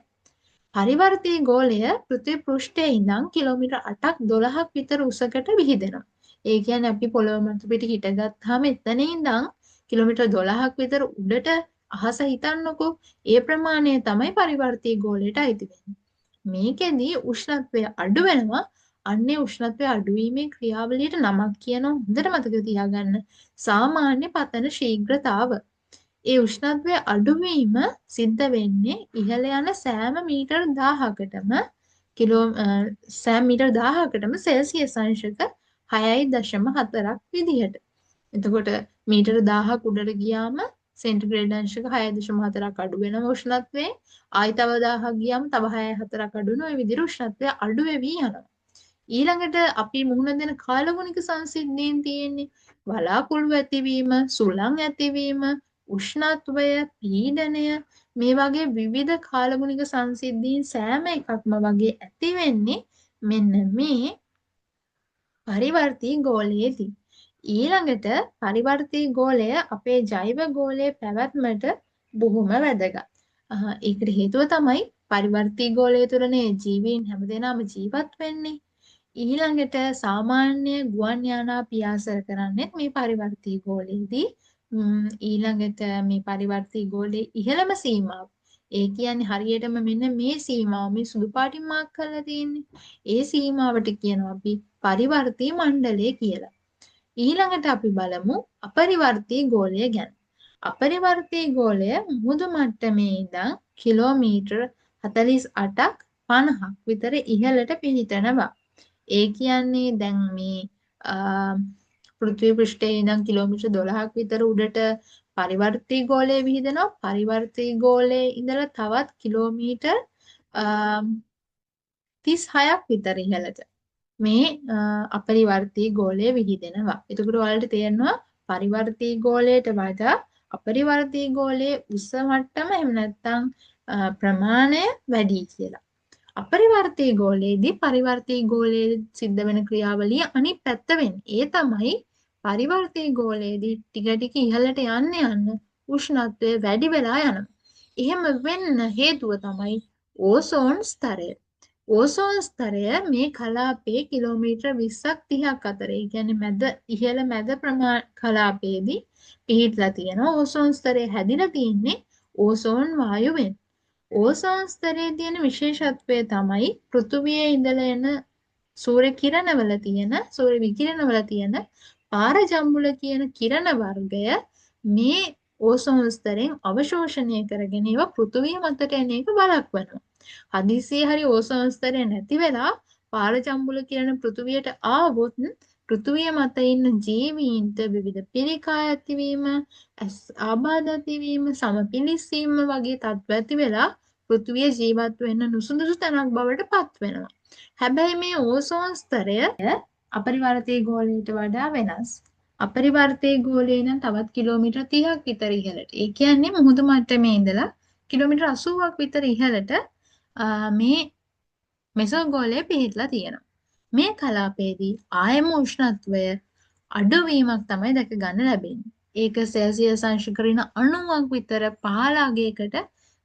පරිවර්තී ගෝලය පෘථිවි පෘෂ්ඨයේ ඉඳන් කිලෝමීටර් 8ක් 12ක් විතර උසකට විහිදෙනවා. ඒ කියන්නේ අපි පොළොව මත පිට හිටගත්තාම එතන ඉඳන් කිලෝමීටර් 12ක් විතර උඩට අහස හිතන්නකෝ. ඒ ප්‍රමාණය තමයි පරිවර්තී ගෝලයට අයිති වෙන්නේ. මේකෙදි උෂ්ණත්වය අඩු වෙනවා. අන්නේ උෂ්ණත්වය අඩුවීමේ ක්‍රියාවලියට නමක් කියනවා. හොඳට මතක තියාගන්න. සාමාන්‍ය පතන ශීඝ්‍රතාව. ඒ උෂ්ණත්වය අඩුවීම සිද්ධ වෙන්නේ ඉහළ යන සෑම මීටර් 1000කටම සෑම මීටර් 1000කටම සෙල්සියස් අංශක 6.4ක් විදිහට. එතකොට මීටර 1000ක් උඩට ගියාම සෙන්ටිග්‍රේඩ් අංශක 6.4ක් අඩු වෙනවා උෂ්ණත්වයේ. ආයි තව 1000ක් ගියාම තව 6.4ක් අඩු වෙනවා. ඒ විදිහට උෂ්ණත්වය අඩු වෙවි යනවා. ඊළඟට අපි මුහුණ දෙන කාලගුණික සංසිද්ධීන් තියෙන්නේ වලාකුළු ඇතිවීම, සුළං ඇතිවීම, උෂ්ණත්වය, පීඩනය මේ වගේ විවිධ කාලගුණික සංසිද්ධීන් සෑම එකක්ම වගේ ඇති වෙන්නේ මෙන්න මේ පරිවර්තී ගෝලයේදී. ඊළඟට පරිවර්තී ගෝලය අපේ ජෛව ගෝලයේ පැවැත්මට බොහොම වැදගත්. ඒකට හේතුව තමයි පරිවර්තී ගෝලය තුළනේ ජීවීන් හැමදේනම ජීවත් වෙන්නේ. ඊළඟට සාමාන්‍ය ගුවන් යානා පියාසර කරන්නේ මේ පරිවර්තී ගෝලයේදී. ඊළඟට මේ පරිවර්තී ගෝලයේ ඉහළම සීමාව. ඒ කියන්නේ හරියටම මෙන්න මේ සීමාව මේ සුදු පාටින් මාක් කරලා තියෙන්නේ. ඒ සීමාවට කියනවා අපි පරිවර්තී මණ්ඩලය කියලා. ඊළඟට අපි බලමු අපරිවර්තී ගෝලය ගැන. අපරිවර්තී ගෝලය මුහුදු මට්ටමේ ඉඳන් කිලෝමීටර් 48ක් 50ක් විතර ඉහළට පිහිටනවා. ඒ කියන්නේ දැන් මේ පෘථිවි පෘෂ්ඨයේ ඉඳන් කිලෝමීටර් 12ක් විතර උඩට පරිවර්තී ගෝලය විහිදෙනවා. පරිවර්තී ගෝලයේ ඉඳලා තවත් කිලෝමීටර් 36ක් විතර ඉහළට මේ අපරිවර්තී ගෝලය විහිදෙනවා. එතකොට ඔයාලට තේරෙනවා පරිවර්තී ගෝලයට වඩා අපරිවර්තී ගෝලයේ උස මට්ටම එහෙම නැත්නම් ප්‍රමාණය වැඩි කියලා. අපරිවර්තී ගෝලයේදී පරිවර්තී ගෝලයේ සිද්ධ වෙන ක්‍රියාවලිය අනිත් පැත්ත වෙන්නේ. ඒ තමයි පරිවර්තී ගෝලයේදී ටික ටික ඉහළට යන්න උෂ්ණත්වය වැඩි වෙලා යනවා. එහෙම වෙන්න හේතුව තමයි ඕසෝන් ස්තරය. ඕසෝන් ස්තරය මේ කලාපයේ කිලෝමීටර් 20ක් 30ක් අතර. ඒ කියන්නේ ඉහළ මැද කලාපයේදී පිහිටලා තියෙනවා. ඕසෝන් ස්තරය හැදිලා තියෙන්නේ ඕසෝන් වායුවෙන්. ඕසෝන් ස්තරයේ තියෙන විශේෂත්වය තමයි පෘථුවියේ ඉඳලා එන සූර්ය විකිරණවල තියෙන පාරජම්බුල කියන කිරණ වර්ගය මේ ඕසෝන් ස්තරයෙන් අවශෝෂණය කරගෙන ඒවා පෘථුවිය මතට එන එක බලක්වනවා. හදිසියේ හරි ඕසෝන් ස්තරය නැති වෙලා පාරජම්බුල කිරණ පෘථුවියට ආවොත් පෘථුවිය මත ඉන්න ජීවීන්ට විවිධ පිළිකා ඇතිවීම, ආබාධ ඇතිවීම, සමපිලිස්සීම වගේ තත්ත්ව ඇති වෙලා පෘථුවිය ජීවත් වෙන්න නුසුදුසු තැනක් බවට පත් වෙනවා. හැබැයි මේ ඕසෝන් ස්තරය අපරිවර්තී ගෝලයට වඩා වෙනස්. අපරිවර්තී ගෝලය නම් තවත් කිලෝමීටර් 30ක් විතර ඉහළට. ඒ කියන්නේ මුහුදු මට්ටමේ ඉඳලා කිලෝමීටර් 80ක් විතර ඉහළට මේ මෙසෝගෝලය පිහිටලා තියෙනවා. මේ කලාපයේදී ආයම උෂ්ණත්වය අඩුවීමක් තමයි දැක ගන්න ලැබෙන්නේ. ඒක සෙල්සියස් අංශක 90ක් විතර පහළ අගයකට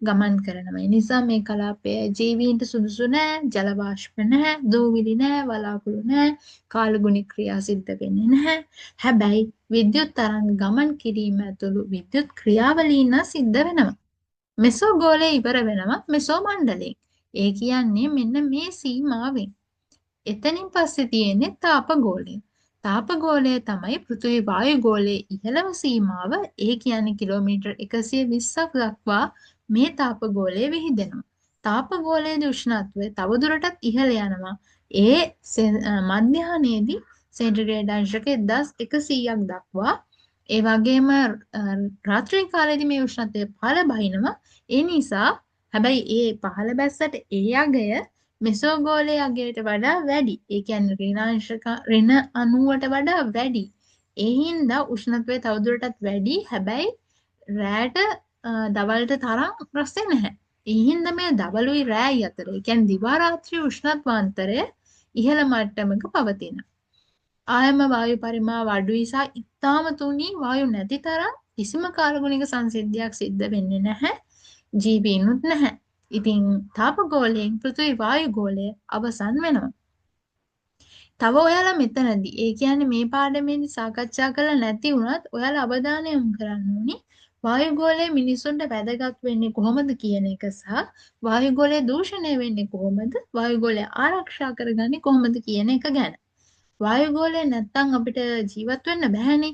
ගමන් කරනවා. ඒ නිසා මේ කලාපය ජීවීන්ට සුදුසු නැහැ, ජල වාෂ්ප නැහැ, දූවිලි නැහැ, වලාකුළු නැහැ, කාලගුණික ක්‍රියා සිද්ධ වෙන්නේ නැහැ. හැබැයි විද්‍යුත් තරංග ගමන් කිරීම ඇතුළු විද්‍යුත් ක්‍රියාවලීන් සිද්ධ වෙනවා. මෙසෝගෝලය ඉවර වෙනවා මෙසෝ මණ්ඩලයෙන්. ඒ කියන්නේ මෙන්න මේ සීමාවෙන්. එතනින් පස්සේ තියෙන්නේ තාපගෝලය. තාපගෝලය තමයි පෘථිවි වායු ගෝලයේ ඉහළම සීමාව. ඒ කියන්නේ කිලෝමීටර් 120ක් දක්වා මේ තාපගෝලය විහිදෙනවා. තාපගෝලයේ උෂ්ණත්වය තවදුරටත් ඉහළ යනවා. ඒ මධ්‍යහනයේදී සෙන්ටිග්‍රේඩ් අංශක 1100ක් දක්වා. ඒ වගේම රාත්‍රී කාලයේදී මේ උෂ්ණත්වය පහළ බහිනවා. ඒ නිසා හැබැයි ඒ පහළ බැස්සට ඒ අගය මෙසෝගෝලයේ අගයට වඩා වැඩි. ඒ කියන්නේ ඍණ 90ට වඩා වැඩි. ඒ හින්දා උෂ්ණත්වය තවදුරටත් වැඩි. හැබැයි රැට දවල්ට තරම් ප්‍රශ්නේ නැහැ. ඒ හින්දා මේ දවලුයි රැයි අතර, ඒ කියන්නේ දිවා රාත්‍රී උෂ්ණත්වාන්තරය ඉහළ මට්ටමක පවතිනවා. ආයම වායු පරිමාව අඩුයි සහ ඉතාම තුනී වායු නැති තරම් කිසිම කාලගුණික සංසිද්ධියක් සිද්ධ වෙන්නේ නැහැ. ජීවීනුත් නැහැ. ඉතින් තාප ගෝලයෙන් පෘථිවි වායු ගෝලය අවසන් වෙනවා. තව ඔයාලා මෙතනදී ඒ කියන්නේ මේ පාඩමේදී සාකච්ඡා කළා නැති වුණත් ඔයාලා අවධානය යොමු කරන්න ඕනි වායුගෝලය මිනිසුන්ට වැදගත් වෙන්නේ කොහොමද කියන එක සහ වායුගෝලය දූෂණය වෙන්නේ කොහොමද වායුගෝලය ආරක්ෂා කරගන්නේ කොහොමද කියන එක ගැන. වායුගෝලය නැත්තම් අපිට ජීවත් වෙන්න බැහැනේ.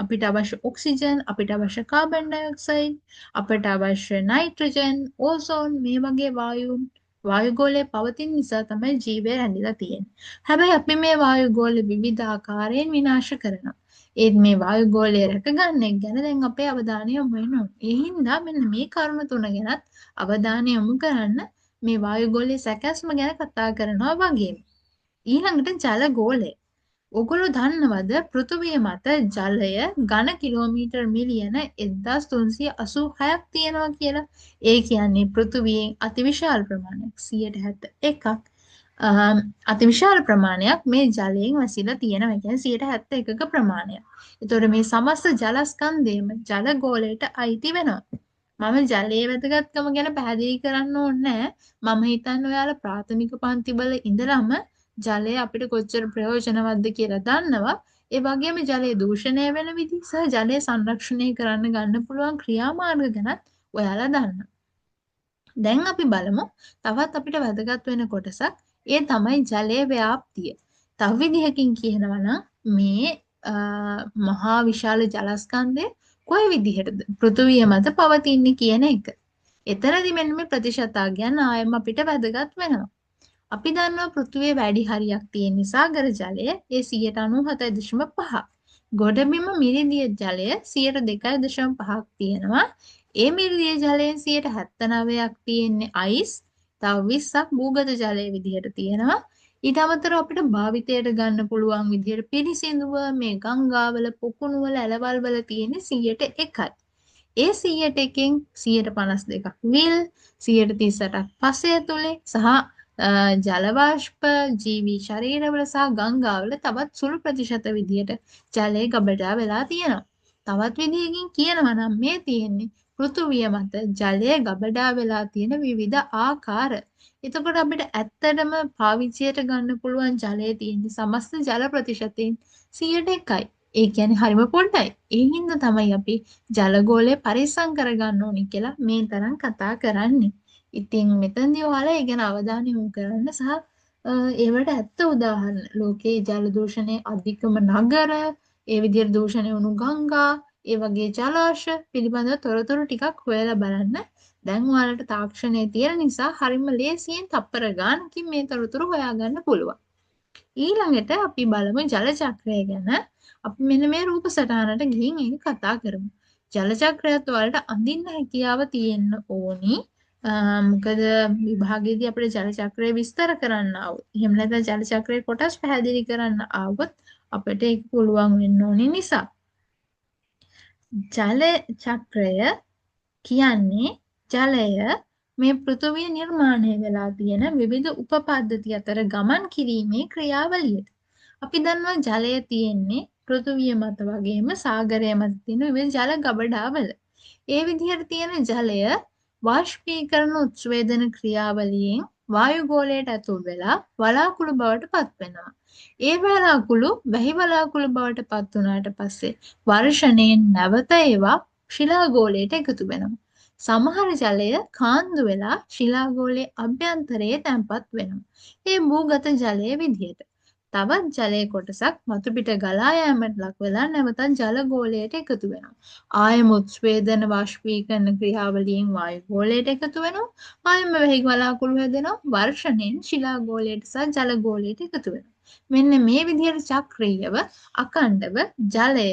අපිට අවශ්‍ය ඔක්සිජන්, අපිට අවශ්‍ය කාබන් ඩයොක්සයිඩ්, අපිට අවශ්‍ය නයිට්‍රජන්, ඕසෝන් මේ වගේ වායුගෝලයේ පවතින නිසා තමයි ජීවය රැඳිලා තියෙන්නේ. හැබැයි අපි මේ වායුගෝලය විවිධ ආකාරයෙන් විනාශ කරනවා. ඒත් මේ වායුගෝලය රැකගන්න එක ගැන දැන් අපේ අවධානය යොමු වෙනවා. ඒ හින්දා මෙන්න මේ කරුණු තුන ගැනත් අවධානය යොමු කරන්න මේ වායුගෝලයේ සැකැස්ම ගැන කතා කරනවා වගේම. ඊළඟට ජල ගෝලය. ඔගොල්ලෝ දන්නවද පෘථිවිය මත ජලය ඝන කිලෝමීටර් මිලියන 1386ක් තියෙනවා කියලා? ඒ කියන්නේ පෘථිවියෙන් අතිවිශාල ප්‍රමාණයක් 171ක් අතිවිශාල ප්‍රමාණයක් මේ ජලයෙන් වැසිලා තියෙනවා. ඒ කියන්නේ 171ක ප්‍රමාණයක්. ඒතකොට මේ සමස්ත ජලස්කන්ධයම ජල ගෝලයට අයිති වෙනවා. මම ජලයේ වැදගත්කම ගැන පැහැදිලි කරන්න ඕනේ නැහැ. මම හිතන්නේ ඔයාලා ප්‍රාථමික පන්තිවල ඉඳලම ජලය අපිට කොච්චර ප්‍රයෝජනවත්ද කියලා දන්නවා. ඒ වගේම ජලය දූෂණය වෙන විදිහ සහ ජලය සංරක්ෂණය කරන්න ගන්න පුළුවන් ක්‍රියාමාර්ග ගැනත් ඔයාලා දන්නවා. දැන් අපි බලමු තවත් අපිට වැදගත් වෙන කොටසක්. ඒ තමයි ජලයේ ව්‍යාප්තිය. තව විදිහකින් කියනවා නම් මේ මහා විශාල ජලස්කන්ධය කොයි විදිහටද පෘථිවිය මත පවතින්නේ කියන එක. එතරම්දි මෙන්න මේ ප්‍රතිශතාගයන් ආයම අපිට වැදගත් වෙනවා. අපි දන්නවා පෘථිවියේ වැඩි හරියක් තියෙන සාගර ජලය ඒ 97.5. ගොඩබිම මිරිදිය ජලය 2.5ක් තියෙනවා. ඒ මිරිදිය ජලයෙන් 79ක් තියෙන්නේ අයිස්. තව 20ක් භූගත ජලය විදිහට තියෙනවා. ඊට අමතරව අපිට භාවිතයට ගන්න පුළුවන් විදිහට පිරිසිදුව මේ ගංගාවල පොකුණු වල ඇලවල් වල තියෙන 100%යි. ඒ 100%කින් 152ක් විල් 138ක් පසය තුලේ සහ ජල වාෂ්ප ජීවී ශරීරවල සහ ගංගාවල තවත් සුළු ප්‍රතිශත විදිහට ජලය ගබඩා වෙලා තියෙනවා. තවත් විදිහකින් කියනවා නම් මේ තියෙන්නේ පෘථුවිය මත ජලය ගබඩා වෙලා තියෙන විවිධ ආකාර. එතකොට අපිට ඇත්තටම පාවිච්චියට ගන්න පුළුවන් ජලය තියෙන්නේ සමස්ත ජල ප්‍රතිශතයෙන් 100%යි. ඒ කියන්නේ හරිම පොඩ්ඩයි. ඒ හින්දා තමයි අපි ජලගෝලය පරිස්සම් කරගන්න ඕනි කියලා මේ තරම් කතා කරන්නේ. ඉතින් මෙතනදී ඔයාලා ඒ ගැන අවධානය යොමු කරන්න සහ ඒවට ඇත්ත උදාහරණ ලෝකයේ ජල දූෂණයේ අධිකම නගර, ඒ විදිහට දූෂණය වුණු ගංගා, ඒ වගේ ජලාශ පිළිබඳව තොරතුරු ටිකක් හොයලා බලන්න. දැන් ඔයාලට තාක්ෂණයේ තියෙන නිසා හරිම ලේසියෙන් තප්පර ගානකින් මේ තොරතුරු හොයාගන්න පුළුවන්. ඊළඟට අපි බලමු ජල චක්‍රය ගැන. අපි මෙන්න මේ රූප සටහනට ගිහින් ඒක කතා කරමු. ජල චක්‍රයත් ඔයාලට අඳින්න හැකියාව තියෙන්න ඕනි. මොකද විභාගයේදී අපිට ජල චක්‍රය විස්තර කරන්න ආවොත් එහෙම නැත්නම් ජල චක්‍රයේ කොටස් පැහැදිලි කරන්න ආවොත් අපිට ඒක පුළුවන් වෙන්න ඕනි නිසා ජල චක්‍රය කියන්නේ ජලය මේ පෘථිවිය නිර්මාණය වෙලා තියෙන විවිධ උපපද්ධති අතර ගමන් කිරීමේ ක්‍රියාවලියට. අපි දන්නවා ජලය තියෙන්නේ පෘථිවිය මත වගේම සාගරය මත තියෙන විවිධ ජල ගබඩාවල. ඒ විදිහට තියෙන ජලය වාෂ්පීකරණ උත්සේදන ක්‍රියාවලියෙන් වායුගෝලයට ඇතුල් වෙලා වලාකුළු බවට පත් වෙනවා. ඒ වලාකුළු වැහි වලාකුළු බවට පත් වුණාට පස්සේ වර්ෂණයෙන් නැවත ඒවා ශිලාගෝලයට එකතු වෙනවා. සමහර ජලය කාන්දු වෙලා ශිලාගෝලයේ අභ්‍යන්තරයේ තැන්පත් වෙනවා. ඒ භූගත ජලයේ විදිහට. තවත් ජලයේ කොටසක් මතු පිට ගලා යාමට ලක් වෙලා නැවතත් ජල ගෝලයට එකතු වෙනවා. ආයම උත්ස්වේදන වාෂ්පීකරණ ක්‍රියාවලියෙන් වායු ගෝලයට එකතු වෙනවා. ආයම වැහි වලාකුළු හැදෙනවා. වර්ෂණයෙන් ශිලා ගෝලයට සහ ජල ගෝලයට එකතු වෙනවා. මෙන්න මේ විදිහට චක්‍රීයව අඛණ්ඩව ජලය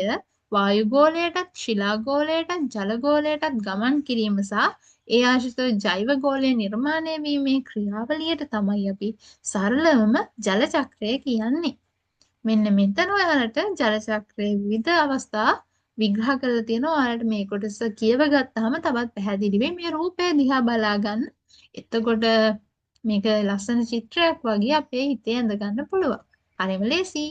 වායු ගෝලයටත් ශිලා ගෝලයටත් ජල ගෝලයටත් ගමන් කිරීම සහ ඒ ආශ්‍රිතව ජෛව ගෝලය නිර්මාණය වීමේ ක්‍රියාවලියට තමයි අපි සරලවම ජල චක්‍රය කියන්නේ. මෙන්න මෙතන ඔයාලට ජල චක්‍රයේ විවිධ අවස්ථා විග්‍රහ කරලා තියෙනවා. ඔයාලට මේ කොටස කියව ගත්තාම තවත් පැහැදිලි වෙයි. මේ රූපය දිහා බලා ගන්න. එතකොට මේක ලස්සන චිත්‍රයක් වගේ අපේ හිතේ ඇඳ ගන්න පුළුවන්. හරිම ලේසි.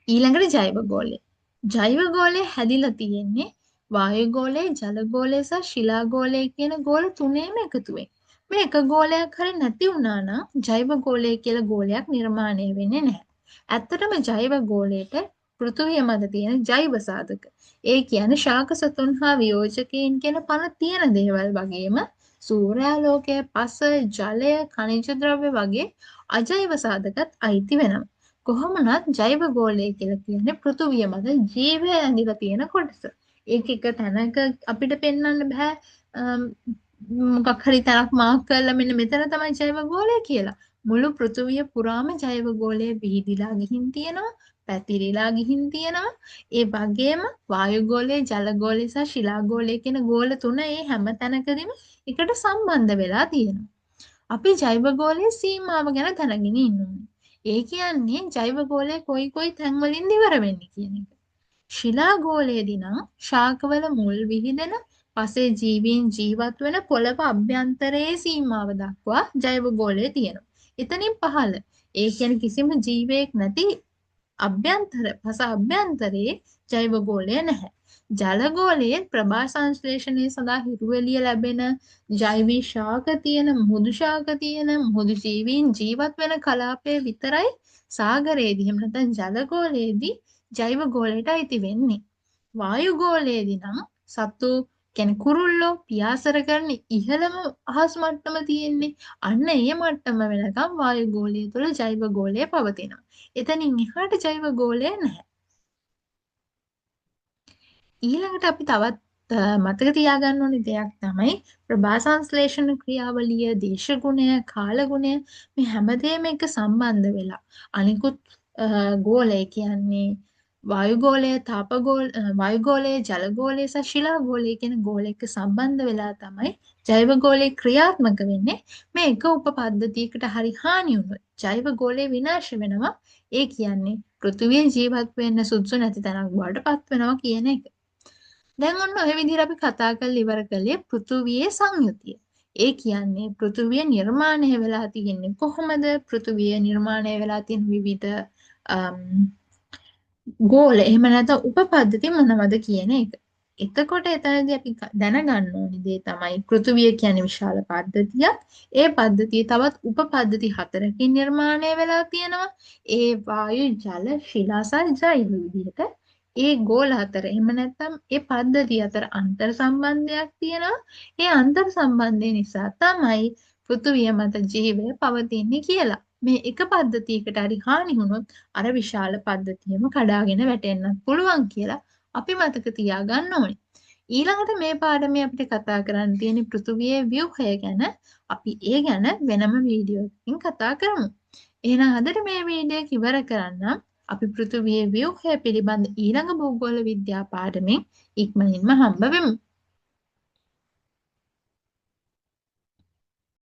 ඊළඟට ජෛව ගෝලය. ජෛව ගෝලය හැදිලා තියෙන්නේ වායුගෝලය, ජලගෝලය සහ ශිලාගෝලය කියන ගෝල තුනේම එකතුවෙන්. මේ එක ගෝලයක් හරි නැති වුණා නම් ජෛව ගෝලය කියලා ගෝලයක් නිර්මාණය වෙන්නේ නැහැ. ඇත්තටම ජෛව ගෝලයට පෘථුවිය මත තියෙන ජෛව සාධක. ඒ කියන්නේ ශාක සතුන් හා වියෝජකයින් කියන පණ තියෙන දේවල් වගේම සූර්යාලෝකය, පස, ජලය, khනිජ ද්‍රව්‍ය වගේ අජෛව සාධකත් අයිති වෙනවා. කොහොමනත් ජෛව ගෝලය කියලා කියන්නේ පෘථුවිය මත ජීවය ඇඳිලා තියෙන කොටස. ඒක එක තැනක අපිට පෙන්වන්න බෑ. මොකක් හරි තැනක් මාක් කරලා මෙන්න මෙතන තමයි ජෛව ගෝලය කියලා. මුළු පෘථුවිය පුරාම ජෛව ගෝලය විහිදිලා ගිහින් තියෙනවා, පැතිරිලා ගිහින් තියෙනවා. ඒ වගේම වායු ගෝලය, ජල ගෝලය සහ ශිලා ගෝලය කියන ගෝල තුන ඒ හැම තැනකදීම එකට සම්බන්ධ වෙලා තියෙනවා. අපි ජෛව ගෝලයේ සීමාව ගැන දැනගෙන ඉන්න ඕනේ. ඒ කියන්නේ ජෛව ගෝලය කොයි කොයි තැන්වලින්ද ඉවර වෙන්නේ කියන එක. ශිලා ගෝලයේදී නම් ශාකවල මුල් විහිදෙන පසේ ජීවීන් ජීවත් වෙන පොළව අභ්‍යන්තරයේ සීමාව දක්වා ජෛව ගෝලය තියෙනවා. එතනින් පහළ ඒ කියන්නේ කිසිම ජීවයක් නැති පස අභ්‍යන්තරයේ ජෛව ගෝලය නැහැ. ජල ගෝලයේ ප්‍රභා සංශ්ලේෂණය සඳහා හිරු එළිය ලැබෙන ජෛවී ශාක තියෙන මුහුදු ශාක තියෙන මුහුදු ජීවීන් ජීවත් වෙන කලාපය විතරයි සාගරයේදී එහෙම නැත්නම් ජල ගෝලයේදී ජෛව ගෝලයට අයිති වෙන්නේ. වායු ගෝලයේදී නම් සතු කියන්නේ කුරුල්ලෝ පියාසර කරන ඉහළම අහස් මට්ටම තියෙන්නේ. අන්න ඒ මට්ටම වෙනකම් වායු ගෝලය තුළ ජෛව ගෝලය පවතිනවා. එතනින් එහාට ජෛව ගෝලය නැහැ. ඊළඟට අපි තවත් මතක තියාගන්න ඕනේ දෙයක් තමයි ප්‍රභා සංශ්ලේෂණ ක්‍රියාවලිය, දේශගුණය, කාලගුණය මේ හැමදේම එක සම්බන්ධ වෙලා අනිකුත් ගෝලය කියන්නේ වායුගෝලය, වායුගෝලය, ජලගෝලය සහ ශිලාගෝලය කියන ගෝලයක සම්බන්ධ වෙලා තමයි ජෛව ගෝලය ක්‍රියාත්මක වෙන්නේ. මේ එක උපපද්ධතියකට හරි හානි වුණොත් ජෛව ගෝලය විනාශ වෙනවා. ඒ කියන්නේ පෘථිවියේ ජීවත් වෙන්න සුදුසු නැති තැනක් බවට පත් වෙනවා කියන එක. දැන් ඔන්න ඔය විදිහට අපි කතා කරලා ඉවර කළේ පෘථුවියේ සංයුතිය. ඒ කියන්නේ පෘථුවිය නිර්මාණය වෙලා තියෙන්නේ කොහොමද? පෘථුවිය නිර්මාණය වෙලා තියෙන විවිධ ගෝල එහෙම නැත්නම් උපපද්ධති මොනවද කියන එක. එතකොට එතනදී අපි දැනගන්න ඕනේ දේ තමයි පෘථුවිය කියන්නේ විශාල පද්ධතියක්. ඒ පද්ධතිය තවත් උපපද්ධති 4කින් නිර්මාණය වෙලා තියෙනවා. ඒ වායු, ජල, ශිලා සහ ජෛව විදිහට. ඒ ගෝල අතර එහෙම නැත්නම් ඒ පද්ධතිය අතර අන්තර් සම්බන්ධයක් තියෙනවා. ඒ අන්තර් සම්බන්ධය නිසා තමයි පෘථුවිය මත ජීවය පවතින්නේ කියලා. මේ එක පද්ධතියකට හරි හානි වුණොත් අර විශාල පද්ධතියම කඩාගෙන වැටෙන්නත් පුළුවන් කියලා අපි මතක තියාගන්න ඕනේ. ඊළඟට මේ පාඩමේ අපිට කතා කරන්න තියෙන පෘථුවියේ ව්‍යුහය ගැන. අපි ඒ ගැන වෙනම වීඩියෝ එකකින් කතා කරමු. එහෙනම් අදට මේ වීඩියෝ එක ඉවර කරන්නම්. අපි පෘථුවියේ ව්‍යුහය පිළිබඳ ඊළඟ භූගෝල විද්‍යා පාඩමෙන් ඉක්මනින්ම හම්බ වෙමු.